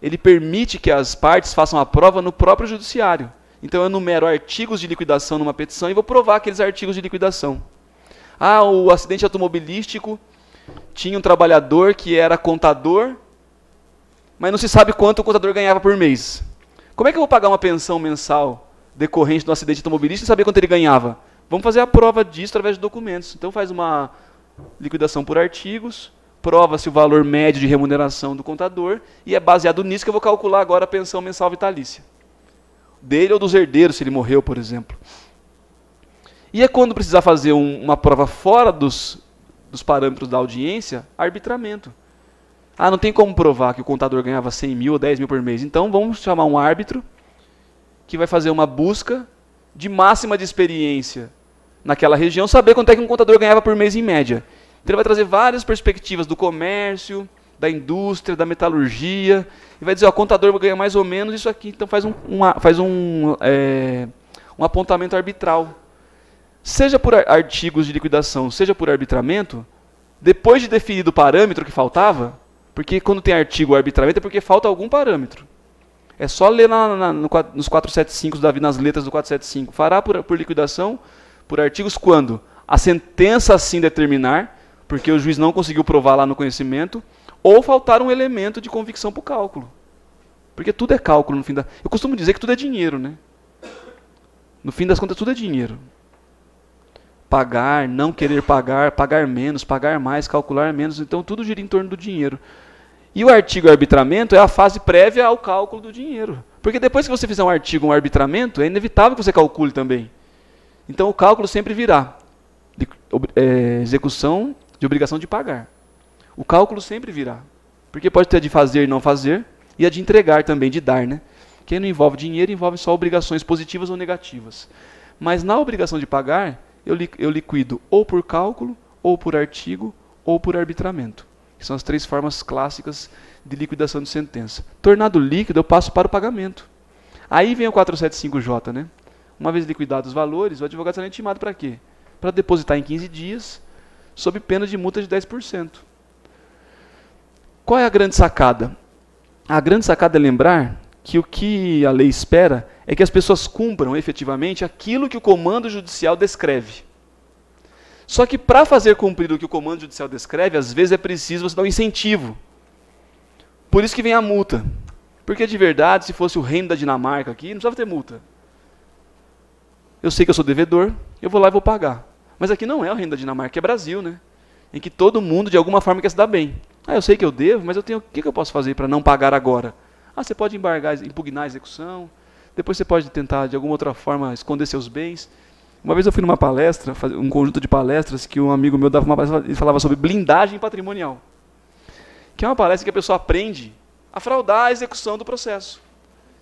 ele permite que as partes façam a prova no próprio judiciário. Então eu enumero artigos de liquidação numa petição e vou provar aqueles artigos de liquidação. Ah, o acidente automobilístico tinha um trabalhador que era contador, mas não se sabe quanto o contador ganhava por mês. Como é que eu vou pagar uma pensão mensal decorrente do acidente automobilístico e saber quanto ele ganhava? Vamos fazer a prova disso através de documentos. Então faz uma liquidação por artigos, prova-se o valor médio de remuneração do contador e é baseado nisso que eu vou calcular agora a pensão mensal vitalícia. Dele ou dos herdeiros, se ele morreu, por exemplo. E é quando precisar fazer uma prova fora dos parâmetros da audiência, arbitramento. Ah, não tem como provar que o contador ganhava 100 mil ou 10 mil por mês. Então vamos chamar um árbitro que vai fazer uma busca de máxima de experiência naquela região, saber quanto é que um contador ganhava por mês em média. Então ele vai trazer várias perspectivas do comércio, da indústria, da metalurgia, e vai dizer, ó, o contador ganha mais ou menos isso aqui, então faz um apontamento arbitral. Seja por artigos de liquidação, seja por arbitramento, depois de definido o parâmetro que faltava, porque quando tem artigo ou arbitramento é porque falta algum parâmetro. É só ler nos 475 nas letras do 475. Fará por liquidação, por artigos, quando a sentença assim determinar, porque o juiz não conseguiu provar lá no conhecimento, ou faltar um elemento de convicção para o cálculo. Porque tudo é cálculo no fim da... Eu costumo dizer que tudo é dinheiro, né? No fim das contas, tudo é dinheiro. Pagar, não querer pagar, pagar menos, pagar mais, calcular menos. Então, tudo gira em torno do dinheiro. E o artigo arbitramento é a fase prévia ao cálculo do dinheiro. Porque depois que você fizer um artigo, um arbitramento, é inevitável que você calcule também. Então, o cálculo sempre virá. Execução de obrigação de pagar. O cálculo sempre virá. Porque pode ter a de fazer e não fazer, e a de entregar também, de dar, né? Que não envolve dinheiro, envolve só obrigações positivas ou negativas. Mas na obrigação de pagar, eu liquido ou por cálculo, ou por artigo, ou por arbitramento. Que são as três formas clássicas de liquidação de sentença. Tornado líquido, eu passo para o pagamento. Aí vem o 475J, né? Uma vez liquidados os valores, o advogado será intimado para quê? Para depositar em 15 dias, sob pena de multa de 10%. Qual é a grande sacada? A grande sacada é lembrar que o que a lei espera é que as pessoas cumpram efetivamente aquilo que o comando judicial descreve. Só que para fazer cumprir o que o comando judicial descreve, às vezes é preciso você dar um incentivo. Por isso que vem a multa. Porque de verdade, se fosse o reino da Dinamarca aqui, não precisava ter multa. Eu sei que eu sou devedor, eu vou lá e vou pagar. Mas aqui não é o reino da Dinamarca, é Brasil, né? Em que todo mundo, de alguma forma, quer se dar bem. Ah, eu sei que eu devo, mas o que eu posso fazer para não pagar agora? Ah, você pode impugnar a execução, depois você pode tentar, de alguma outra forma, esconder seus bens. Uma vez eu fui numa palestra, um conjunto de palestras, que um amigo meu dava uma palestra e falava sobre blindagem patrimonial. Que é uma palestra que a pessoa aprende a fraudar a execução do processo.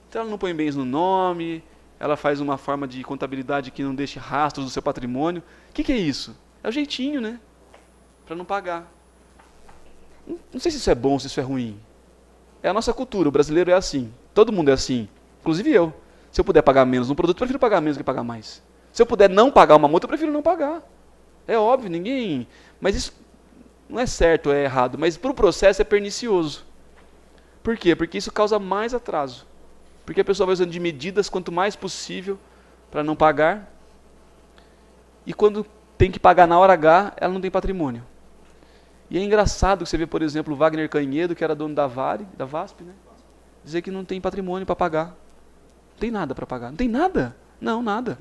Então ela não põe bens no nome, ela faz uma forma de contabilidade que não deixe rastros do seu patrimônio. O que é isso? É o jeitinho, né? Para não pagar. Não sei se isso é bom, se isso é ruim. É a nossa cultura, o brasileiro é assim. Todo mundo é assim, inclusive eu. Se eu puder pagar menos no produto, eu prefiro pagar menos que pagar mais. Se eu puder não pagar uma multa, eu prefiro não pagar. É óbvio, ninguém... Mas isso não é certo, é errado. Mas para o processo é pernicioso. Por quê? Porque isso causa mais atraso. Porque a pessoa vai usando de medidas quanto mais possível para não pagar. E quando tem que pagar na hora H, ela não tem patrimônio. E é engraçado que você vê, por exemplo, o Wagner Canhedo, que era dono da Vale, da VASP, né? Dizer que não tem patrimônio para pagar. Não tem nada para pagar. Não tem nada? Não, nada.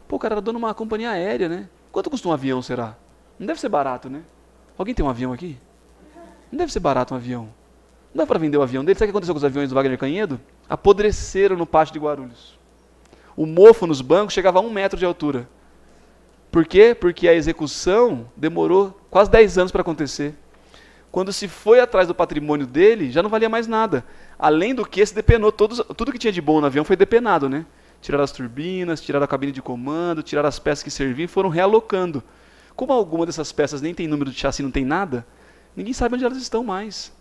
Pô, o cara era dono de uma companhia aérea, né? Quanto custa um avião, será? Não deve ser barato, né? Alguém tem um avião aqui? Não deve ser barato um avião. Não dá para vender o avião dele. Sabe o que aconteceu com os aviões do Wagner Canhedo? Apodreceram no pátio de Guarulhos. O mofo nos bancos chegava a 1 metro de altura. Por quê? Porque a execução demorou quase 10 anos para acontecer. Quando se foi atrás do patrimônio dele, já não valia mais nada. Além do que, se depenou tudo que tinha de bom no avião foi depenado, né? Tiraram as turbinas, tiraram a cabine de comando, tiraram as peças que serviam e foram realocando. Como alguma dessas peças nem tem número de chassi, não tem nada, ninguém sabe onde elas estão mais.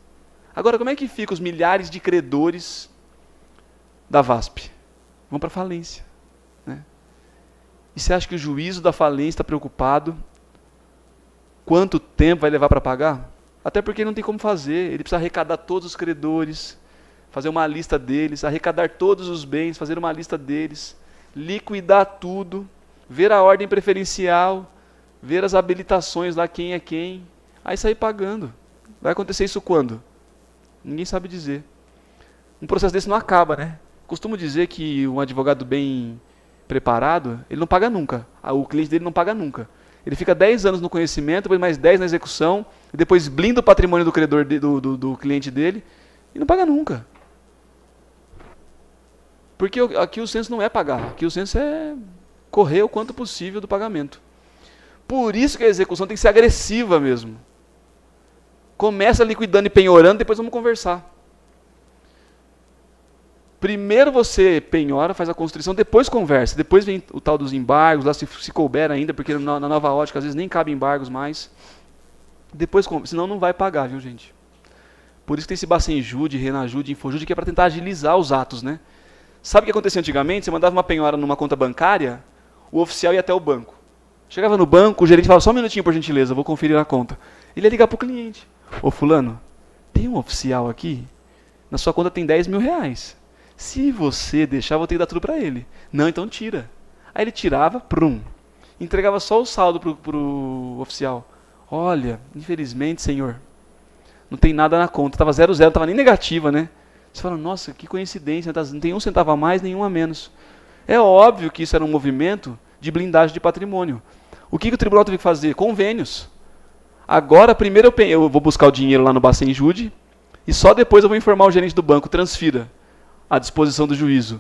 Agora, como é que ficam os milhares de credores da VASP? Vão para falência. Né? E você acha que o juízo da falência está preocupado? Quanto tempo vai levar para pagar? Até porque ele não tem como fazer. Ele precisa arrecadar todos os credores, fazer uma lista deles, arrecadar todos os bens, fazer uma lista deles, liquidar tudo, ver a ordem preferencial, ver as habilitações lá, quem é quem, aí sair pagando. Vai acontecer isso quando? Ninguém sabe dizer. Um processo desse não acaba, né? Costumo dizer que um advogado bem preparado, ele não paga nunca. O cliente dele não paga nunca. Ele fica 10 anos no conhecimento, depois mais 10 na execução, e depois blinda o patrimônio do credor do cliente dele, e não paga nunca. Porque aqui o senso não é pagar, aqui o senso é correr o quanto possível do pagamento. Por isso que a execução tem que ser agressiva mesmo. Começa liquidando e penhorando, depois vamos conversar. Primeiro você penhora, faz a construção, depois conversa. Depois vem o tal dos embargos, lá se couber ainda, porque na nova ótica às vezes nem cabe embargos mais. Depois, senão não vai pagar, viu gente? Por isso que tem esse Bacenjude, Renajude, Infojude, que é para tentar agilizar os atos, né? Sabe o que acontecia antigamente? Você mandava uma penhora numa conta bancária, o oficial ia até o banco. Chegava no banco, o gerente falava, só um minutinho por gentileza, vou conferir a conta. Ele ia ligar para o cliente. Ô fulano, tem um oficial aqui, na sua conta tem 10 mil reais. Se você deixar, eu vou ter que dar tudo para ele. Não, então tira. Aí ele tirava, entregava só o saldo pro oficial. Olha, infelizmente, senhor, não tem nada na conta. Estava 0,0, não estava nem negativa, né? Você fala, nossa, que coincidência, não tem um centavo a mais, nenhum a menos. É óbvio que isso era um movimento de blindagem de patrimônio. O que o tribunal teve que fazer? Convênios. Agora, primeiro eu vou buscar o dinheiro lá no Bacenjude e só depois eu vou informar o gerente do banco, transfira à disposição do juízo.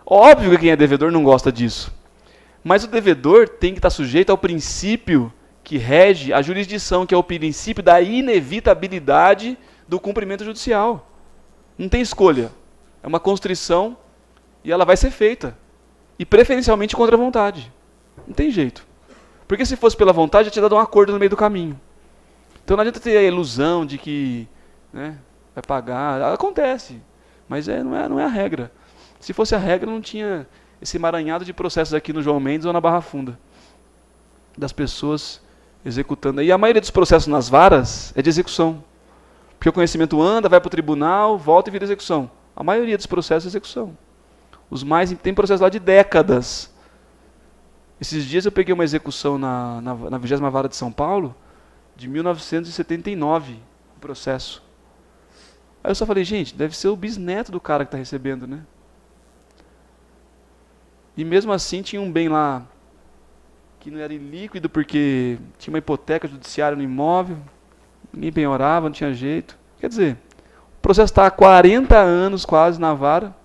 Óbvio que quem é devedor não gosta disso. Mas o devedor tem que estar sujeito ao princípio que rege a jurisdição, que é o princípio da inevitabilidade do cumprimento judicial. Não tem escolha. É uma constrição e ela vai ser feita. E preferencialmente contra a vontade. Não tem jeito. Porque se fosse pela vontade, já tinha dado um acordo no meio do caminho. Então não adianta ter a ilusão de que vai pagar. Acontece. Mas não é a regra. Se fosse a regra, não tinha esse emaranhado de processos aqui no João Mendes ou na Barra Funda. Das pessoas executando. E a maioria dos processos nas varas é de execução. Porque o conhecimento anda, vai para o tribunal, volta e vira execução. A maioria dos processos é execução. Tem processos lá de décadas. Esses dias eu peguei uma execução na 20ª Vara de São Paulo, de 1979, o processo. Aí eu só falei, gente, deve ser o bisneto do cara que está recebendo, né? E mesmo assim tinha um bem lá que não era ilíquido porque tinha uma hipoteca judiciária no imóvel, ninguém penhorava, não tinha jeito. Quer dizer, o processo está há 40 anos quase na vara,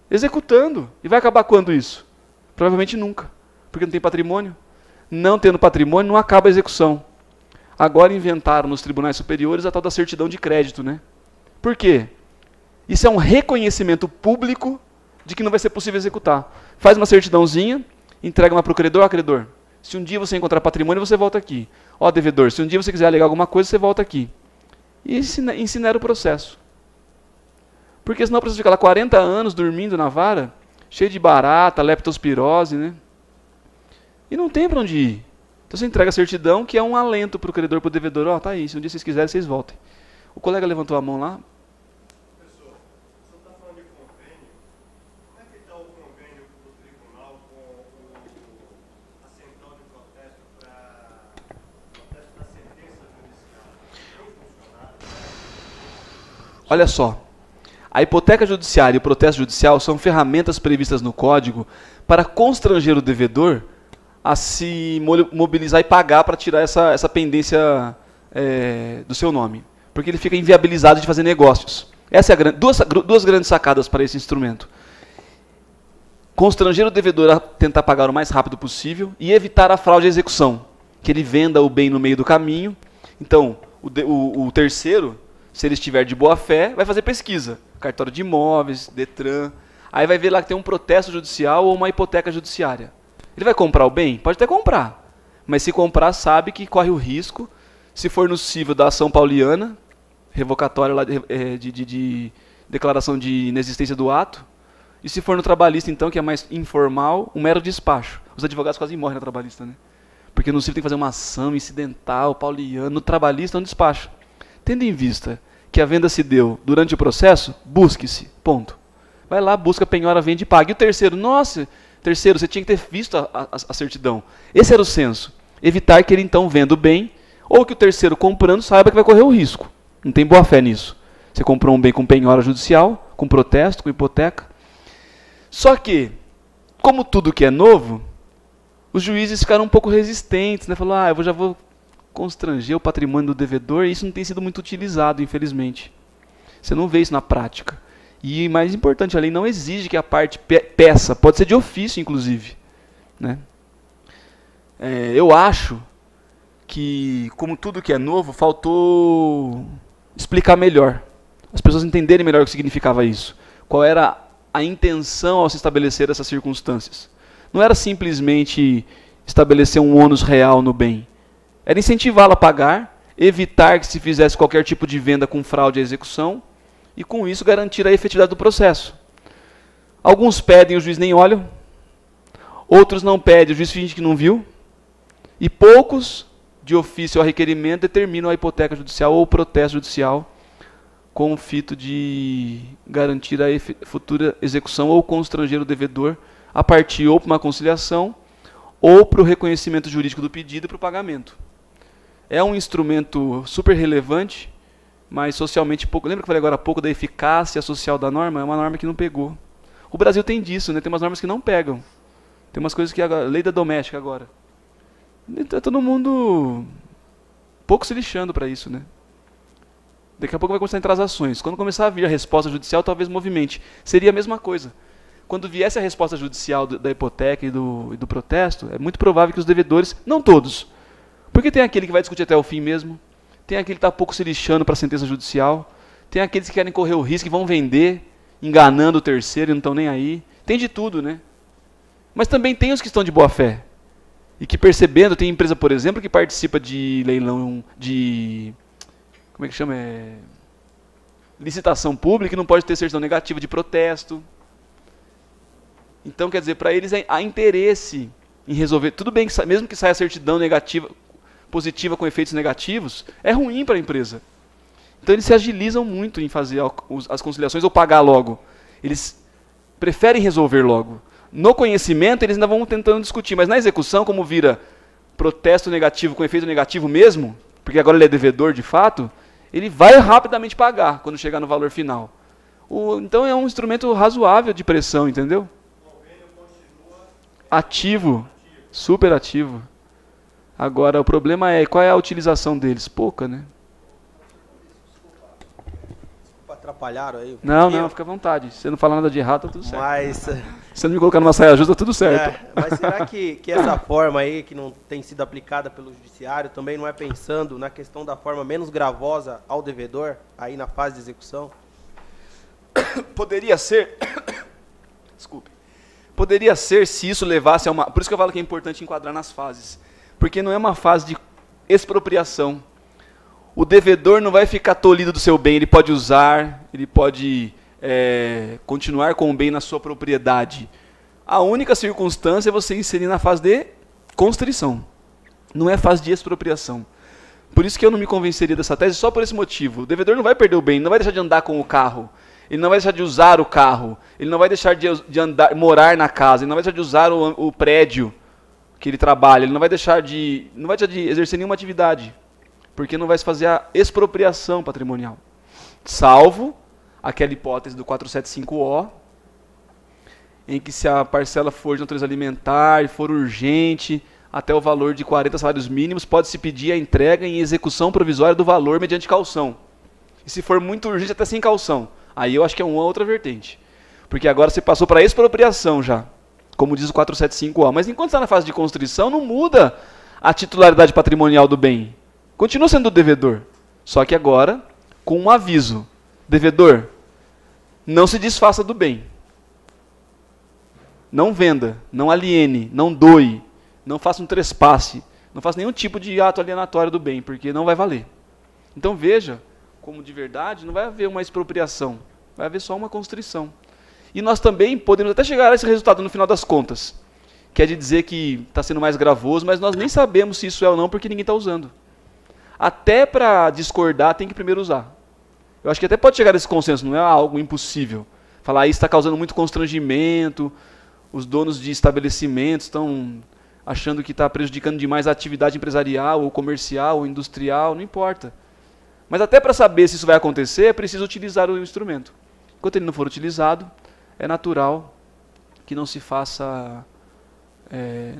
executando. E vai acabar quando isso? Provavelmente nunca, porque não tem patrimônio. Não tendo patrimônio, não acaba a execução. Agora inventaram nos tribunais superiores a tal da certidão de crédito, né? Por quê? Isso é um reconhecimento público de que não vai ser possível executar. Faz uma certidãozinha, entrega uma para o credor, credor. Se um dia você encontrar patrimônio, você volta aqui. Ó, devedor, se um dia você quiser alegar alguma coisa, você volta aqui. E incinera o processo. Porque senão precisa ficar lá 40 anos dormindo na vara, cheio de barata, leptospirose, né? E não tem para onde ir. Então você entrega a certidão, que é um alento para o credor, para o devedor. Ó, tá aí, se um dia vocês quiserem, vocês voltem. O colega levantou a mão lá. Professor, o senhor está falando de convênio. Como é que está o convênio do tribunal com a central de protesto para protesto da sentença judicial? Tem funcionado? Olha só. A hipoteca judiciária e o protesto judicial são ferramentas previstas no Código para constranger o devedor a se mobilizar e pagar para tirar essa pendência do seu nome. Porque ele fica inviabilizado de fazer negócios. Essa é duas grandes sacadas para esse instrumento. Constranger o devedor a tentar pagar o mais rápido possível e evitar a fraude à execução. Que ele venda o bem no meio do caminho. Então, o terceiro, se ele estiver de boa fé, vai fazer pesquisa. Cartório de imóveis, Detran. Aí vai ver lá que tem um protesto judicial ou uma hipoteca judiciária. Ele vai comprar o bem? Pode até comprar. Mas se comprar, sabe que corre o risco, se for nocível da ação pauliana, revocatória lá de declaração de inexistência do ato, e se for no trabalhista, então, que é mais informal, um mero despacho. Os advogados quase morrem na trabalhista, né? Porque no civil tem que fazer uma ação incidental, pauliana, no trabalhista é um despacho. Tendo em vista que a venda se deu durante o processo, busque-se, ponto. Vai lá, busca, penhora, vende e paga. E o terceiro, nossa, terceiro, você tinha que ter visto a certidão. Esse era o senso. Evitar que ele então venda o bem, ou que o terceiro comprando saiba que vai correr o risco. Não tem boa fé nisso. Você comprou um bem com penhora judicial, com protesto, com hipoteca. Só que, como tudo que é novo, os juízes ficaram um pouco resistentes, né? Falaram, eu já vou constranger o patrimônio do devedor, e isso não tem sido muito utilizado, infelizmente. Você não vê isso na prática. E, mais importante, a lei não exige que a parte peça, pode ser de ofício, inclusive. Né? Eu acho que, como tudo que é novo, faltou explicar melhor. As pessoas entenderem melhor o que significava isso. Qual era a intenção ao se estabelecer essas circunstâncias. Não era simplesmente estabelecer um ônus real no bem. Era incentivá-lo a pagar, evitar que se fizesse qualquer tipo de venda com fraude à execução e, com isso, garantir a efetividade do processo. Alguns pedem, o juiz nem olha. Outros não pedem, o juiz finge que não viu. E poucos, de ofício ao requerimento, determinam a hipoteca judicial ou o protesto judicial com o fito de garantir a futura execução ou constranger o devedor a partir ou para uma conciliação ou para o reconhecimento jurídico do pedido e para o pagamento. É um instrumento super relevante, mas socialmente pouco. Lembra que eu falei agora há pouco da eficácia social da norma? É uma norma que não pegou. O Brasil tem disso, né? Tem umas normas que não pegam. Tem umas coisas que agora, lei da doméstica agora. Está todo mundo pouco se lixando para isso, né? Daqui a pouco vai começar a entrar as ações. Quando começar a vir a resposta judicial, talvez movimente. Seria a mesma coisa. Quando viesse a resposta judicial da hipoteca e do protesto, é muito provável que os devedores, não todos, porque tem aquele que vai discutir até o fim mesmo, tem aquele que está pouco se lixando para a sentença judicial, tem aqueles que querem correr o risco e vão vender, enganando o terceiro e não estão nem aí. Tem de tudo, né? Mas também tem os que estão de boa fé. E que percebendo, tem empresa, por exemplo, que participa de leilão de... Como é que chama? Licitação pública e não pode ter certidão negativa de protesto. Então, quer dizer, para eles há interesse em resolver. Tudo bem que mesmo que saia certidão negativa, positiva com efeitos negativos, é ruim para a empresa. Então eles se agilizam muito em fazer as conciliações ou pagar logo. Eles preferem resolver logo. No conhecimento, eles ainda vão tentando discutir, mas na execução, como vira protesto negativo com efeito negativo mesmo, porque agora ele é devedor de fato, ele vai rapidamente pagar quando chegar no valor final. Então é um instrumento razoável de pressão, entendeu? Ativo, super ativo. Agora, o problema é, qual é a utilização deles? Pouca, né? Desculpa, atrapalharam aí. Não, fica à vontade. Se você não falar nada de errado, tá tudo certo. Mas Se não me colocar numa saia justa, tudo certo. Mas será que essa forma aí, que não tem sido aplicada pelo judiciário, também não é pensando na questão da forma menos gravosa ao devedor, aí na fase de execução? Poderia ser... Desculpe. Poderia ser se isso levasse a uma... Por isso que eu falo que é importante enquadrar nas fases. Porque não é uma fase de expropriação. O devedor não vai ficar tolhido do seu bem, ele pode usar, ele pode continuar com o bem na sua propriedade. A única circunstância é você inserir na fase de constrição. Não é fase de expropriação. Por isso que eu não me convenceria dessa tese, só por esse motivo. O devedor não vai perder o bem, ele não vai deixar de andar com o carro, ele não vai deixar de usar o carro, ele não vai deixar de andar, morar na casa, ele não vai deixar de usar o prédio que ele trabalha, ele não vai deixar de exercer nenhuma atividade, porque não vai se fazer a expropriação patrimonial. Salvo aquela hipótese do 475O, em que se a parcela for de natureza alimentar e for urgente, até o valor de 40 salários mínimos, pode-se pedir a entrega em execução provisória do valor mediante caução. E se for muito urgente, até sem caução. Aí eu acho que é uma outra vertente. Porque agora você passou para a expropriação já, como diz o 475O. Mas enquanto está na fase de constrição, não muda a titularidade patrimonial do bem. Continua sendo do devedor. Só que agora, com um aviso. Devedor, não se desfaça do bem. Não venda, não aliene, não doe, não faça um trespasse, não faça nenhum tipo de ato alienatório do bem, porque não vai valer. Então veja, como de verdade, não vai haver uma expropriação, vai haver só uma constrição. E nós também podemos até chegar a esse resultado no final das contas, que é de dizer que está sendo mais gravoso, mas nós nem sabemos se isso é ou não, porque ninguém está usando. Até para discordar, tem que primeiro usar. Eu acho que até pode chegar a esse consenso, não é algo impossível. Falar isso está causando muito constrangimento, os donos de estabelecimentos estão achando que está prejudicando demais a atividade empresarial, ou comercial, ou industrial, não importa. Mas até para saber se isso vai acontecer, é preciso utilizar o instrumento. Enquanto ele não for utilizado, é natural que não se faça,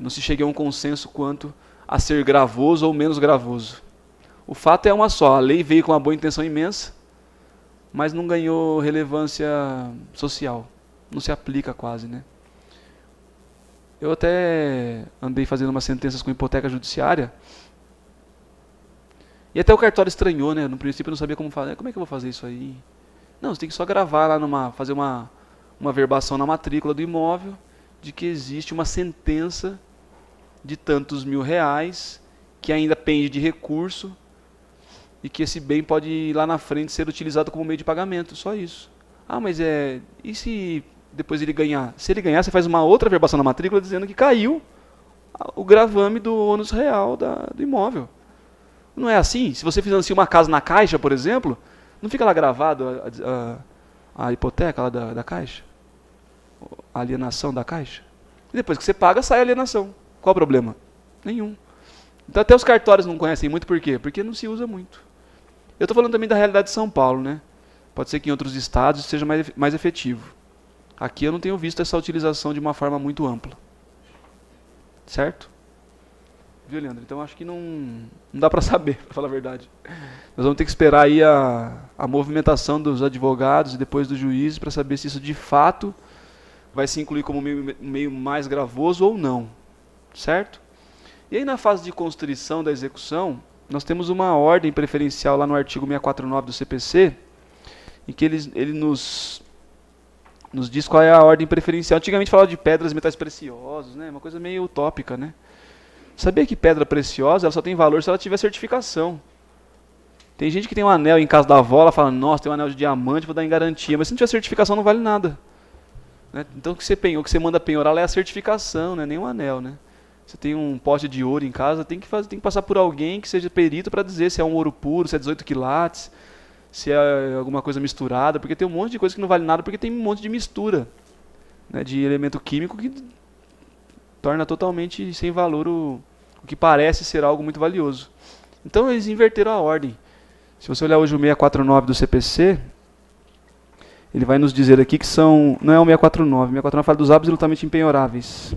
não se chegue a um consenso quanto a ser gravoso ou menos gravoso. O fato é uma só, a lei veio com uma boa intenção imensa, mas não ganhou relevância social, não se aplica quase, né? Eu até andei fazendo umas sentenças com hipoteca judiciária, e até o cartório estranhou, né? No princípio eu não sabia como fazer. Como é que eu vou fazer isso aí? Não, você tem que só gravar lá, fazer uma verbação na matrícula do imóvel, de que existe uma sentença de tantos R$1.000, que ainda pende de recurso, e que esse bem pode lá na frente ser utilizado como meio de pagamento, só isso. Ah, mas e se depois ele ganhar? Se ele ganhar, você faz uma outra verbação na matrícula dizendo que caiu o gravame do ônus real do imóvel. Não é assim? Se você financia uma casa na Caixa, por exemplo, não fica lá gravado a hipoteca lá da Caixa? A alienação da Caixa? E depois que você paga, sai a alienação. Qual o problema? Nenhum. Então até os cartórios não conhecem muito, por quê? Porque não se usa muito. Eu estou falando também da realidade de São Paulo, né? Pode ser que em outros estados seja mais efetivo. Aqui eu não tenho visto essa utilização de uma forma muito ampla. Certo? Viu, Leandro? Então acho que não dá para saber, para falar a verdade. Nós vamos ter que esperar aí a movimentação dos advogados e depois dos juízes para saber se isso de fato vai se incluir como meio mais gravoso ou não. Certo? E aí na fase de constrição da execução, nós temos uma ordem preferencial lá no artigo 649 do CPC, em que ele nos diz qual é a ordem preferencial. Antigamente falava de pedras e metais preciosos, né? Uma coisa meio utópica, né? Sabia que pedra preciosa ela só tem valor se ela tiver certificação. Tem gente que tem um anel em casa da avó, ela fala, nossa, tem um anel de diamante, vou dar em garantia. Mas se não tiver certificação não vale nada. Né? Então o que você manda penhorar lá é a certificação, né? Nem um anel, né? Você tem um pote de ouro em casa, tem que passar por alguém que seja perito para dizer se é um ouro puro, se é 18 quilates, se é alguma coisa misturada, porque tem um monte de coisa que não vale nada, porque tem um monte de mistura, né, de elemento químico que torna totalmente sem valor o que parece ser algo muito valioso. Então eles inverteram a ordem. Se você olhar hoje o 649 do CPC, ele vai nos dizer aqui que são... Não é o 649, o 649 fala dos absolutamente impenhoráveis.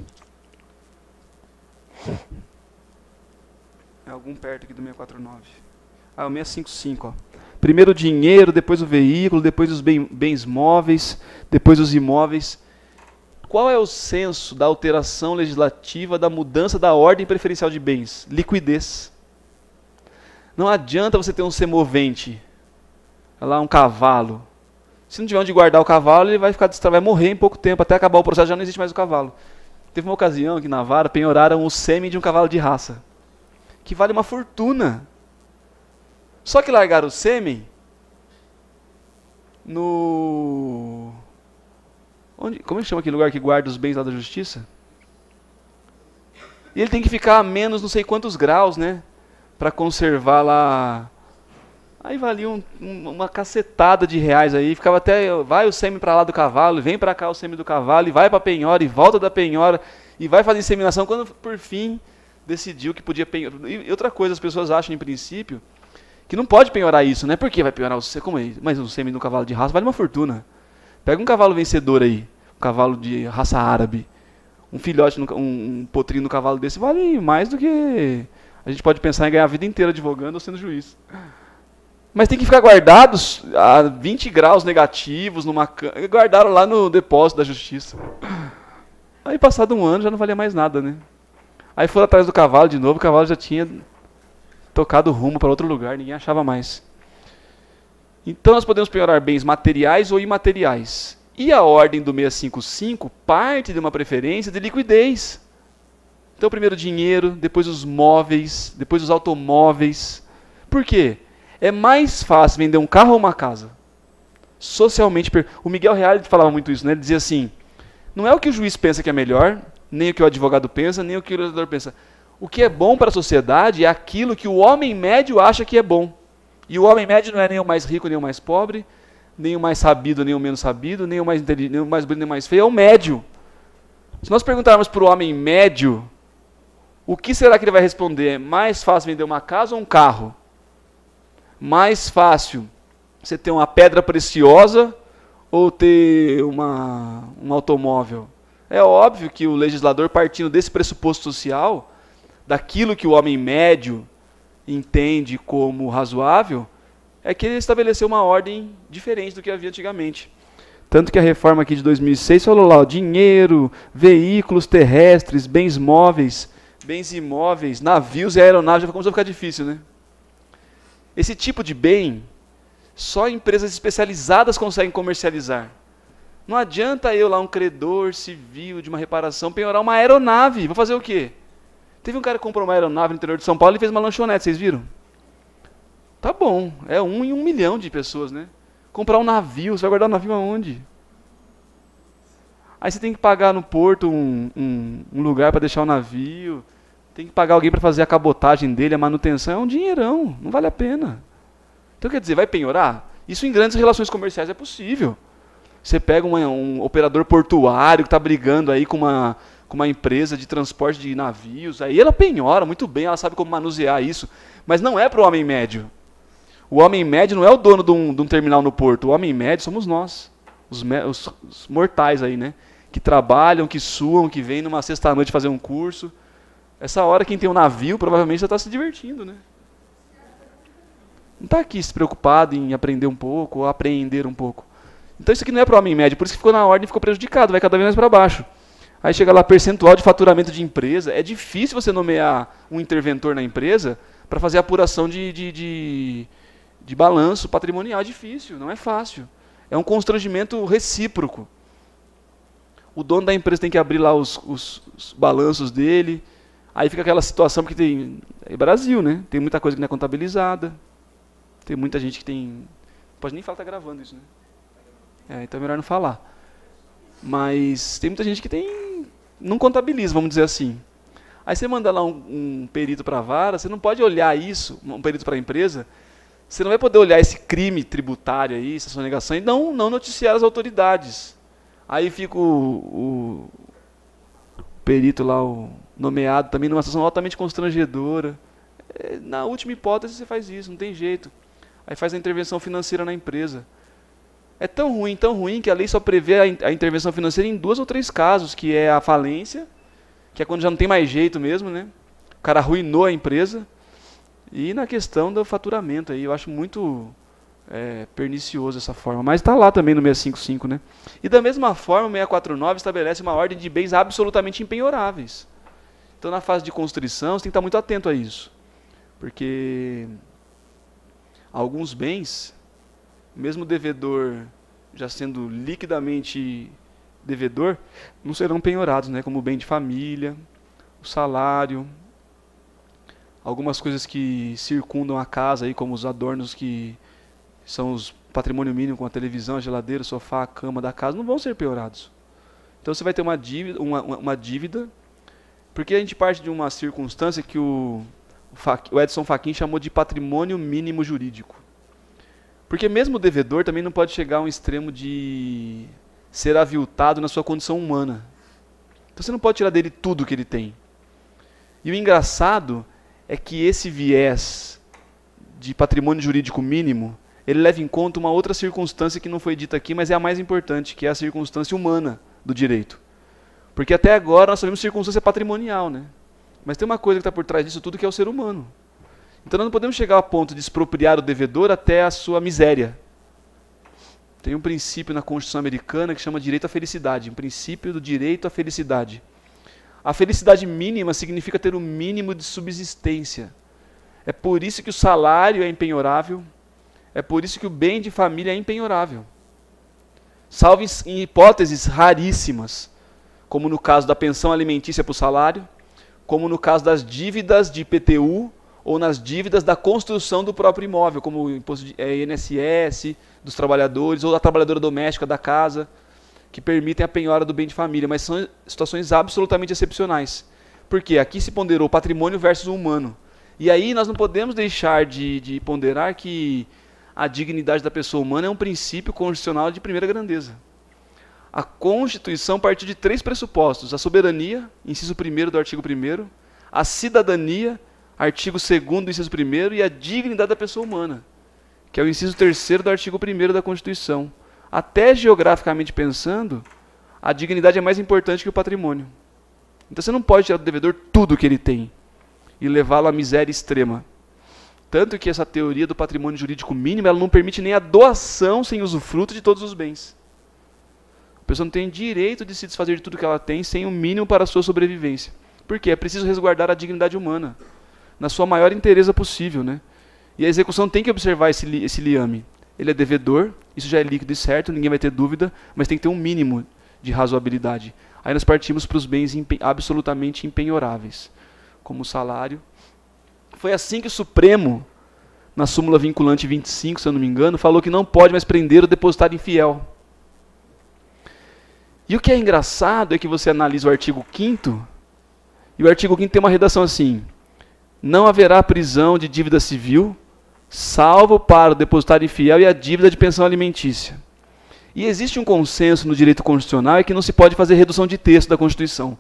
É algum perto aqui do 649. Ah, o 655, ó. Primeiro o dinheiro, depois o veículo, depois os bens móveis, depois os imóveis. qual é o senso da alteração legislativa, da mudança da ordem preferencial de bens? Liquidez. Não adianta você ter um semovente, lá um cavalo. Se não tiver onde guardar o cavalo, ele vai morrer em pouco tempo. Até acabar o processo já não existe mais o cavalo. Teve uma ocasião que na vara penhoraram o sêmen de um cavalo de raça, que vale uma fortuna. Só que largaram o sêmen no... Como é que chama aquele lugar que guarda os bens lá da justiça? E ele tem que ficar a menos não sei quantos graus, né? Para conservar lá. Aí valia uma cacetada de reais aí. Ficava até... Vai o sêmen para lá do cavalo, vem para cá o sêmen do cavalo, e vai para a penhora, e volta da penhora, e vai fazer inseminação, quando por fim decidiu que podia penhorar. E outra coisa, as pessoas acham em princípio que não pode penhorar isso, né? Por que vai penhorar o sêmen? Como é? Mas o sêmen do cavalo de raça vale uma fortuna. Pega um cavalo vencedor aí, um cavalo de raça árabe, um filhote, um potrinho no cavalo desse vale mais do que... A gente pode pensar em ganhar a vida inteira advogando ou sendo juiz. Mas tem que ficar guardados a 20 graus negativos, guardaram lá no depósito da justiça. Aí passado um ano já não valia mais nada, né? Aí foram atrás do cavalo de novo, o cavalo já tinha tocado rumo para outro lugar, ninguém achava mais. Então nós podemos penhorar bens materiais ou imateriais. E a ordem do 655 parte de uma preferência de liquidez. Então primeiro o dinheiro, depois os móveis, depois os automóveis. Por quê? É mais fácil vender um carro ou uma casa. Socialmente, o Miguel Reale falava muito isso, né? Ele dizia assim, não é o que o juiz pensa que é melhor, nem o que o advogado pensa, nem o que o legislador pensa. O que é bom para a sociedade é aquilo que o homem médio acha que é bom. E o homem médio não é nem o mais rico, nem o mais pobre, nem o mais sabido, nem o menos sabido, nem o mais inteligente, nem o mais bonito, nem o mais feio, é o médio. Se nós perguntarmos para o homem médio, o que será que ele vai responder? É mais fácil vender uma casa ou um carro? Mais fácil você ter uma pedra preciosa ou ter um automóvel? É óbvio que o legislador, partindo desse pressuposto social, daquilo que o homem médio entende como razoável, é que ele estabeleceu uma ordem diferente do que havia antigamente. Tanto que a reforma aqui de 2006 falou lá, ó, dinheiro, veículos terrestres, bens móveis, bens imóveis, navios e aeronaves, já começou a ficar difícil, né? Esse tipo de bem, só empresas especializadas conseguem comercializar. Não adianta eu lá, um credor civil de uma reparação, penhorar uma aeronave. Vou fazer o quê? Teve um cara que comprou uma aeronave no interior de São Paulo e fez uma lanchonete, vocês viram? Tá bom, é 1 em 1 milhão de pessoas, né? Comprar um navio, você vai guardar o navio aonde? Aí você tem que pagar no porto um lugar para deixar o navio, tem que pagar alguém para fazer a cabotagem dele, a manutenção, é um dinheirão, não vale a pena. Então quer dizer, vai penhorar? Isso em grandes relações comerciais é possível. Você pega um operador portuário que está brigando aí com uma empresa de transporte de navios, aí ela penhora muito bem, ela sabe como manusear isso, mas não é para o homem médio. O homem médio não é o dono de um terminal no porto, o homem médio somos nós, os mortais aí, né? Que trabalham, que suam, que vêm numa sexta-noite fazer um curso. Essa hora quem tem um navio provavelmente já está se divertindo, né? Não está aqui se preocupado em aprender um pouco ou apreender um pouco. Então isso aqui não é para o homem médio, por isso que ficou na ordem e ficou prejudicado, vai cada vez mais para baixo. Aí chega lá percentual de faturamento de empresa, é difícil você nomear um interventor na empresa para fazer apuração de balanço patrimonial, é difícil, não é fácil. É um constrangimento recíproco. O dono da empresa tem que abrir lá os balanços dele, aí fica aquela situação, porque tem... É Brasil, né? Tem muita coisa que não é contabilizada, tem muita gente que tem... Não pode nem falar que está gravando isso, né? Então é melhor não falar. Mas tem muita gente que não contabiliza, vamos dizer assim. Aí você manda lá um perito para a vara, você não pode olhar isso, um perito para a empresa, você não vai poder olhar esse crime tributário aí, essa sonegação, e não noticiar as autoridades. Aí fica o perito lá, o nomeado, também numa situação altamente constrangedora. Na última hipótese você faz isso, não tem jeito. Aí faz a intervenção financeira na empresa. É tão ruim que a lei só prevê a intervenção financeira em 2 ou 3 casos, que é a falência, que é quando já não tem mais jeito mesmo, né? O cara arruinou a empresa, e na questão do faturamento aí, eu acho muito É pernicioso essa forma, mas está lá também no 655, né? E da mesma forma, o 649 estabelece uma ordem de bens absolutamente impenhoráveis. Então, na fase de constrição, você tem que estar muito atento a isso. Porque alguns bens, mesmo o devedor já sendo liquidamente devedor, não serão penhorados, né? Como o bem de família, o salário, algumas coisas que circundam a casa, aí, como os adornos que são os patrimônio mínimo, como a televisão, a geladeira, o sofá, a cama da casa, não vão ser penhorados. Então você vai ter uma dívida, porque a gente parte de uma circunstância que o Edson Fachin chamou de patrimônio mínimo jurídico. Porque mesmo o devedor também não pode chegar a um extremo de ser aviltado na sua condição humana. Então você não pode tirar dele tudo que ele tem. E o engraçado é que esse viés de patrimônio jurídico mínimo, ele leva em conta uma outra circunstância que não foi dita aqui, mas é a mais importante, que é a circunstância humana do direito. Porque até agora nós sabemos circunstância patrimonial, né? Mas tem uma coisa que está por trás disso tudo, que é o ser humano. Então nós não podemos chegar ao ponto de expropriar o devedor até a sua miséria. Tem um princípio na Constituição americana que chama direito à felicidade, um princípio do direito à felicidade. A felicidade mínima significa ter o mínimo de subsistência. É por isso que o salário é impenhorável, é por isso que o bem de família é impenhorável. Salvo em hipóteses raríssimas, como no caso da pensão alimentícia para o salário, como no caso das dívidas de IPTU, ou nas dívidas da construção do próprio imóvel, como o imposto de INSS dos trabalhadores, ou da trabalhadora doméstica da casa, que permitem a penhora do bem de família, mas são situações absolutamente excepcionais. Por quê? Aqui se ponderou patrimônio versus o humano. E aí nós não podemos deixar de ponderar que a dignidade da pessoa humana é um princípio constitucional de primeira grandeza. A Constituição partiu de 3 pressupostos: a soberania, inciso 1º do artigo 1º, a cidadania, artigo 2º do inciso 1º, e a dignidade da pessoa humana, que é o inciso 3º do artigo 1º da Constituição. Até geograficamente pensando, a dignidade é mais importante que o patrimônio. Então você não pode tirar do devedor tudo o que ele tem e levá-lo à miséria extrema. Tanto que essa teoria do patrimônio jurídico mínimo, ela não permite nem a doação sem usufruto de todos os bens. A pessoa não tem direito de se desfazer de tudo que ela tem sem o mínimo para a sua sobrevivência. Por quê? É preciso resguardar a dignidade humana na sua maior inteireza possível, né? E a execução tem que observar esse liame. Ele é devedor, isso já é líquido e certo, ninguém vai ter dúvida, mas tem que ter um mínimo de razoabilidade. Aí nós partimos para os bens absolutamente impenhoráveis, como o salário. Foi assim que o Supremo, na súmula vinculante 25, se eu não me engano, falou que não pode mais prender o depositário infiel. E o que é engraçado é que você analisa o artigo 5º, e o artigo 5º tem uma redação assim: não haverá prisão de dívida civil, salvo para o depositário infiel e a dívida de pensão alimentícia. E existe um consenso no direito constitucional, é que não se pode fazer redução de texto da Constituição.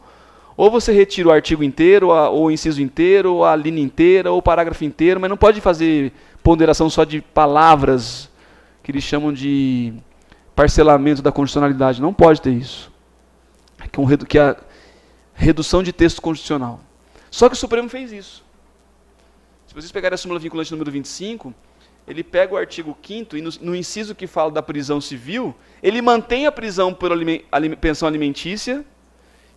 Ou você retira o artigo inteiro, ou o inciso inteiro, ou a linha inteira, ou o parágrafo inteiro, mas não pode fazer ponderação só de palavras, que eles chamam de parcelamento da constitucionalidade. Não pode ter isso. Que é a redução de texto constitucional. Só que o Supremo fez isso. Se vocês pegarem a súmula vinculante número 25, ele pega o artigo 5º e no inciso que fala da prisão civil, ele mantém a prisão por pensão alimentícia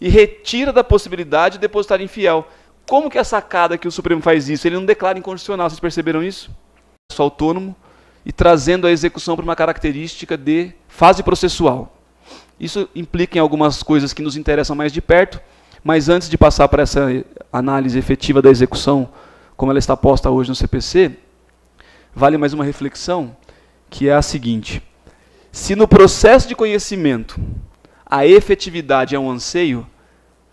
e retira da possibilidade de depositário infiel. Como que é a sacada que o Supremo faz isso? Ele não declara inconstitucional, vocês perceberam isso? Processo autônomo e trazendo a execução para uma característica de fase processual. Isso implica em algumas coisas que nos interessam mais de perto, mas antes de passar para essa análise efetiva da execução, como ela está posta hoje no CPC, vale mais uma reflexão, que é a seguinte: se no processo de conhecimento a efetividade é um anseio,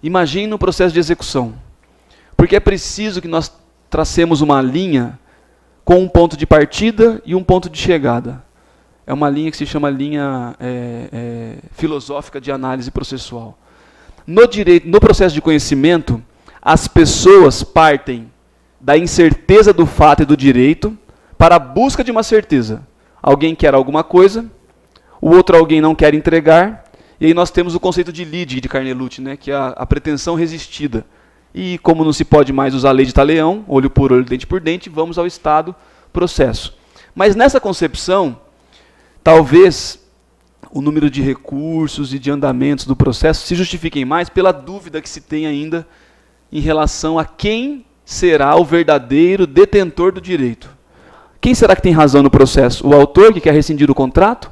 imagine no processo de execução. Porque é preciso que nós tracemos uma linha com um ponto de partida e um ponto de chegada. É uma linha que se chama linha filosófica de análise processual. No processo de conhecimento, as pessoas partem da incerteza do fato e do direito para a busca de uma certeza. Alguém quer alguma coisa, o outro alguém não quer entregar, e aí nós temos o conceito de lide de Carnelucci, né, que é a pretensão resistida. E como não se pode mais usar a lei de Taleão, olho por olho, dente por dente, vamos ao estado processo. Mas nessa concepção, talvez o número de recursos e de andamentos do processo se justifiquem mais pela dúvida que se tem ainda em relação a quem será o verdadeiro detentor do direito. Quem será que tem razão no processo? O autor que quer rescindir o contrato?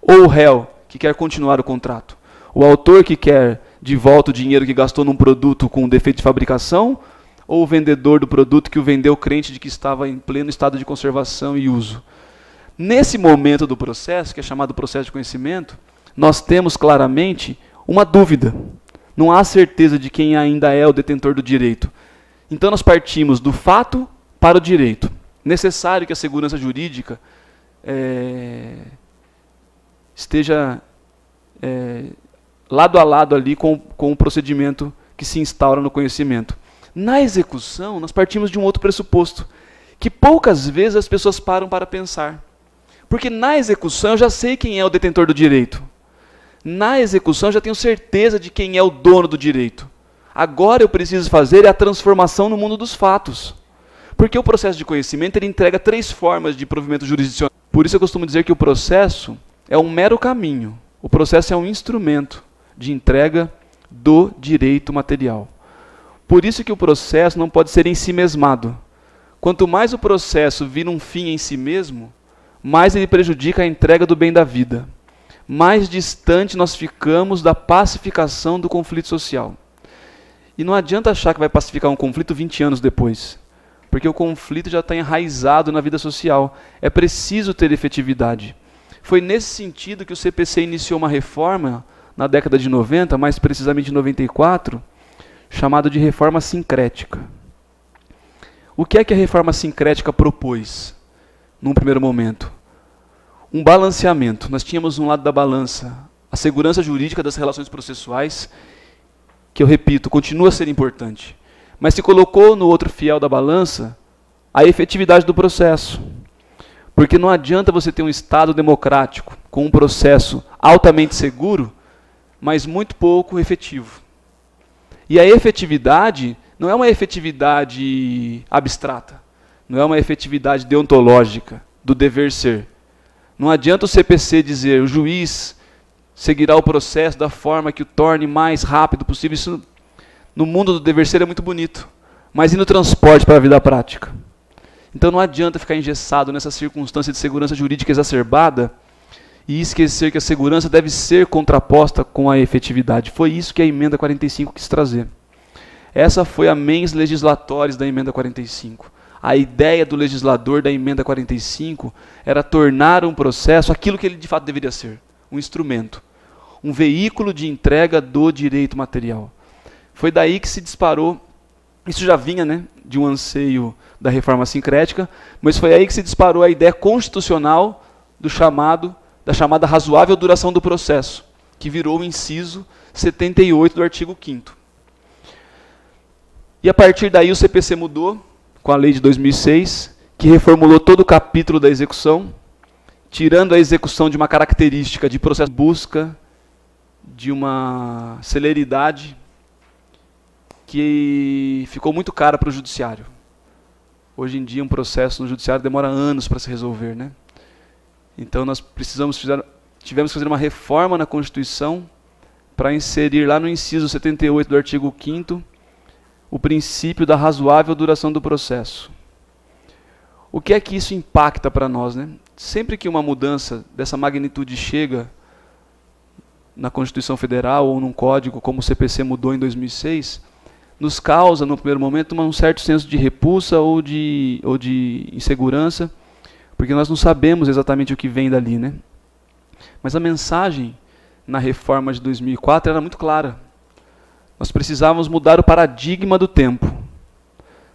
Ou o réu que quer continuar o contrato? O autor que quer de volta o dinheiro que gastou num produto com defeito de fabricação? Ou o vendedor do produto que o vendeu crente de que estava em pleno estado de conservação e uso? Nesse momento do processo, que é chamado processo de conhecimento, nós temos claramente uma dúvida. Não há certeza de quem ainda é o detentor do direito. Então nós partimos do fato para o direito. Necessário que a segurança jurídica esteja lado a lado ali com o procedimento que se instaura no conhecimento. Na execução, nós partimos de um outro pressuposto, que poucas vezes as pessoas param para pensar. Porque na execução eu já sei quem é o detentor do direito. Na execução eu já tenho certeza de quem é o dono do direito. Agora eu preciso fazer a transformação no mundo dos fatos. Porque o processo de conhecimento ele entrega 3 formas de provimento jurisdicional. Por isso eu costumo dizer que o processo é um mero caminho. O processo é um instrumento de entrega do direito material. Por isso que o processo não pode ser ensimesmado. Quanto mais o processo vira um fim em si mesmo, mais ele prejudica a entrega do bem da vida. Mais distante nós ficamos da pacificação do conflito social. E não adianta achar que vai pacificar um conflito 20 anos depois, porque o conflito já está enraizado na vida social. É preciso ter efetividade. Foi nesse sentido que o CPC iniciou uma reforma na década de 90, mais precisamente em 94, chamada de reforma sincrética. O que é que a reforma sincrética propôs, num primeiro momento? Um balanceamento. Nós tínhamos um lado da balança a segurança jurídica das relações processuais, que eu repito, continua a ser importante, mas se colocou no outro fiel da balança a efetividade do processo. Porque não adianta você ter um Estado democrático com um processo altamente seguro, mas muito pouco efetivo. E a efetividade não é uma efetividade abstrata, não é uma efetividade deontológica do dever ser. Não adianta o CPC dizer, o juiz seguirá o processo da forma que o torne mais rápido possível. Isso no mundo do dever ser é muito bonito, mas e no transporte para a vida prática? Então não adianta ficar engessado nessa circunstância de segurança jurídica exacerbada e esquecer que a segurança deve ser contraposta com a efetividade. Foi isso que a emenda 45 quis trazer. Essa foi a mens legislatoris da emenda 45. A ideia do legislador da emenda 45 era tornar um processo aquilo que ele de fato deveria ser, um instrumento, um veículo de entrega do direito material. Foi daí que se disparou, isso já vinha, de um anseio da reforma sincrética, mas foi aí que se disparou a ideia constitucional da chamada razoável duração do processo, que virou o inciso 78 do artigo 5º. E a partir daí o CPC mudou, com a lei de 2006, que reformulou todo o capítulo da execução, tirando a execução de uma característica de processo de busca, de uma celeridade, que ficou muito cara para o judiciário. Hoje em dia um processo no judiciário demora anos para se resolver, Então nós tivemos que fazer uma reforma na Constituição para inserir lá no inciso 78 do artigo 5º o princípio da razoável duração do processo. O que é que isso impacta para nós, Sempre que uma mudança dessa magnitude chega na Constituição Federal ou num código como o CPC mudou em 2006, nos causa, no primeiro momento, um certo senso de repulsa ou de insegurança, porque nós não sabemos exatamente o que vem dali, Mas a mensagem na reforma de 2004 era muito clara. Nós precisávamos mudar o paradigma do tempo.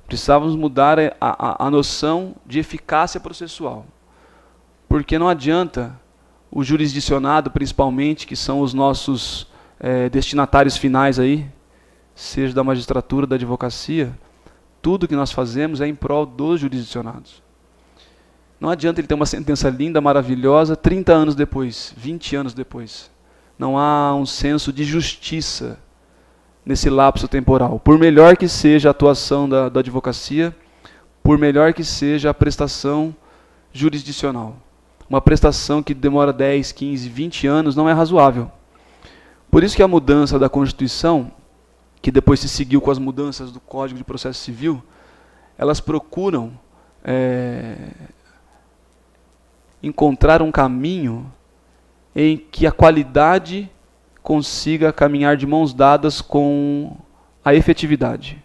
Precisávamos mudar a noção de eficácia processual. Porque não adianta o jurisdicionado, principalmente, que são os nossos destinatários finais aí, seja da magistratura, da advocacia, tudo que nós fazemos é em prol dos jurisdicionados. Não adianta ele ter uma sentença linda, maravilhosa, 30 anos depois, 20 anos depois. Não há um senso de justiça nesse lapso temporal. Por melhor que seja a atuação da advocacia, por melhor que seja a prestação jurisdicional. Uma prestação que demora 10, 15, 20 anos não é razoável. Por isso que a mudança da Constituição, que depois se seguiu com as mudanças do Código de Processo Civil, elas procuram encontrar um caminho em que a qualidade consiga caminhar de mãos dadas com a efetividade.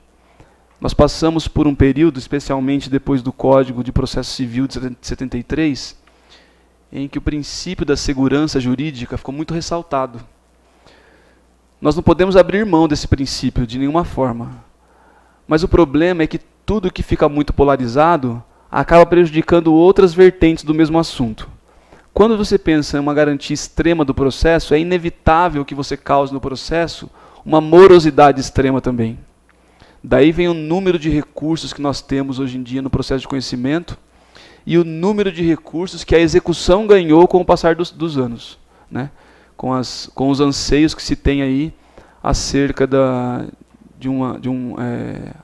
Nós passamos por um período, especialmente depois do Código de Processo Civil de 73, em que o princípio da segurança jurídica ficou muito ressaltado. Nós não podemos abrir mão desse princípio de nenhuma forma. Mas o problema é que tudo que fica muito polarizado acaba prejudicando outras vertentes do mesmo assunto. Quando você pensa em uma garantia extrema do processo, é inevitável que você cause no processo uma morosidade extrema também. Daí vem o número de recursos que nós temos hoje em dia no processo de conhecimento e o número de recursos que a execução ganhou com o passar dos anos, né? Com os anseios que se tem aí acerca de um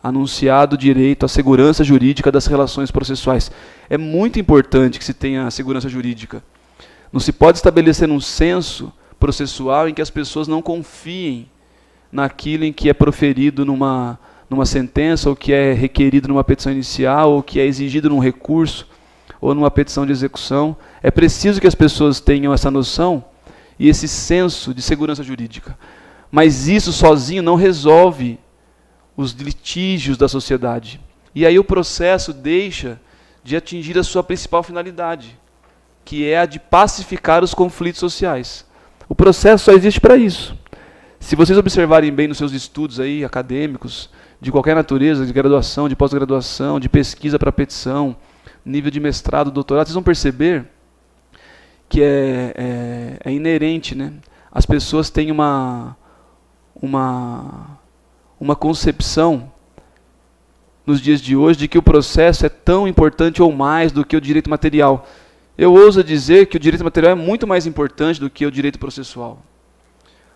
anunciado direito à segurança jurídica das relações processuais. É muito importante que se tenha a segurança jurídica. Não se pode estabelecer um senso processual em que as pessoas não confiem naquilo em que é proferido numa sentença, ou que é requerido numa petição inicial, ou que é exigido num recurso, ou numa petição de execução. É preciso que as pessoas tenham essa noção e esse senso de segurança jurídica. Mas isso sozinho não resolve os litígios da sociedade. E aí o processo deixa de atingir a sua principal finalidade, que é a de pacificar os conflitos sociais. O processo só existe para isso. Se vocês observarem bem nos seus estudos aí, acadêmicos, de qualquer natureza, de graduação, de pós-graduação, de pesquisa para petição, nível de mestrado, doutorado, vocês vão perceber que é inerente, né? As pessoas têm uma concepção nos dias de hoje de que o processo é tão importante ou mais do que o direito material. Eu ouso dizer que o direito material é muito mais importante do que o direito processual.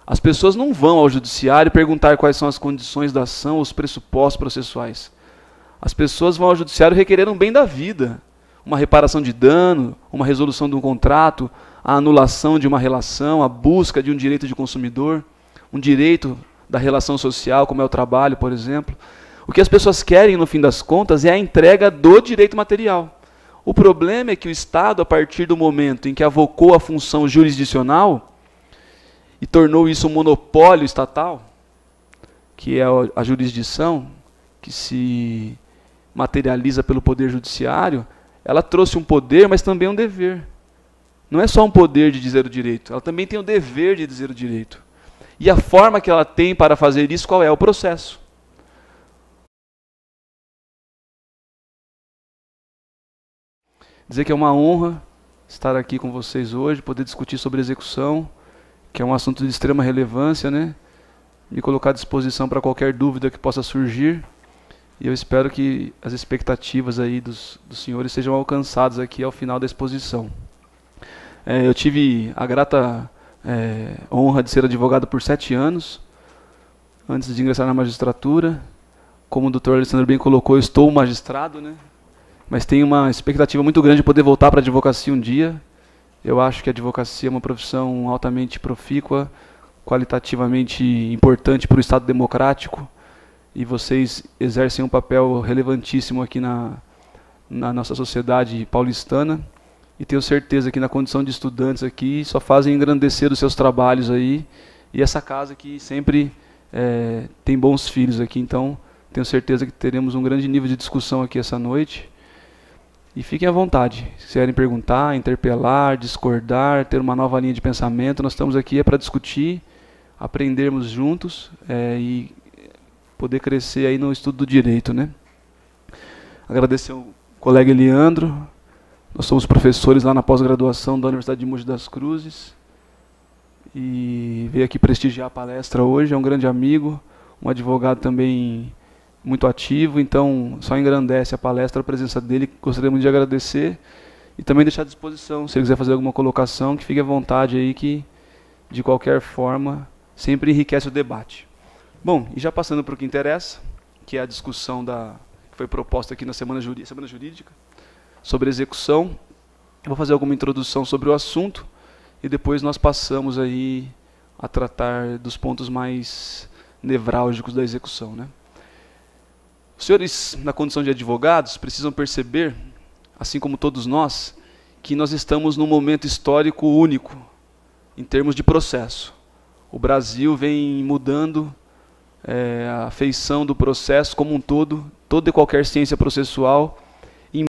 As pessoas não vão ao judiciário perguntar quais são as condições da ação, os pressupostos processuais. As pessoas vão ao judiciário requerer um bem da vida, uma reparação de dano, uma resolução de um contrato, a anulação de uma relação, a busca de um direito de consumidor, um direito da relação social, como é o trabalho, por exemplo. O que as pessoas querem, no fim das contas, é a entrega do direito material. O problema é que o Estado, a partir do momento em que avocou a função jurisdicional e tornou isso um monopólio estatal, que é a jurisdição, que se materializa pelo poder judiciário, ela trouxe um poder, mas também um dever. Não é só um poder de dizer o direito, ela também tem o dever de dizer o direito. E a forma que ela tem para fazer isso, qual é? O processo. Dizer que é uma honra estar aqui com vocês hoje, poder discutir sobre execução, que é um assunto de extrema relevância, né? Me colocar à disposição para qualquer dúvida que possa surgir. E eu espero que as expectativas aí dos senhores sejam alcançadas aqui ao final da exposição. Eu tive a grata honra de ser advogado por 7 anos, antes de ingressar na magistratura. Como o doutor Alessandro bem colocou, eu estou magistrado, né? Mas tenho uma expectativa muito grande de poder voltar para a advocacia um dia. Eu acho que a advocacia é uma profissão altamente profícua, qualitativamente importante para o Estado democrático, e vocês exercem um papel relevantíssimo aqui na nossa sociedade paulistana, e tenho certeza que na condição de estudantes aqui só fazem engrandecer os seus trabalhos aí, e essa casa aqui sempre tem bons filhos aqui, então tenho certeza que teremos um grande nível de discussão aqui essa noite. E fiquem à vontade, se quiserem perguntar, interpelar, discordar, ter uma nova linha de pensamento, nós estamos aqui para discutir, aprendermos juntos e poder crescer aí no estudo do direito, né? Agradecer ao colega Eliandro, nós somos professores lá na pós-graduação da Universidade de Mogi das Cruzes, e veio aqui prestigiar a palestra hoje, é um grande amigo, um advogado também muito ativo, então só engrandece a palestra, a presença dele. Gostaríamos de agradecer e também deixar à disposição, se ele quiser fazer alguma colocação, que fique à vontade aí, que de qualquer forma sempre enriquece o debate. Bom, e já passando para o que interessa, que é a discussão que foi proposta aqui na Semana Jurídica, sobre execução. Eu vou fazer alguma introdução sobre o assunto e depois nós passamos aí a tratar dos pontos mais nevrálgicos da execução, né? Os senhores, na condição de advogados, precisam perceber, assim como todos nós, que nós estamos num momento histórico único em termos de processo. O Brasil vem mudando a feição do processo como um todo, toda e qualquer ciência processual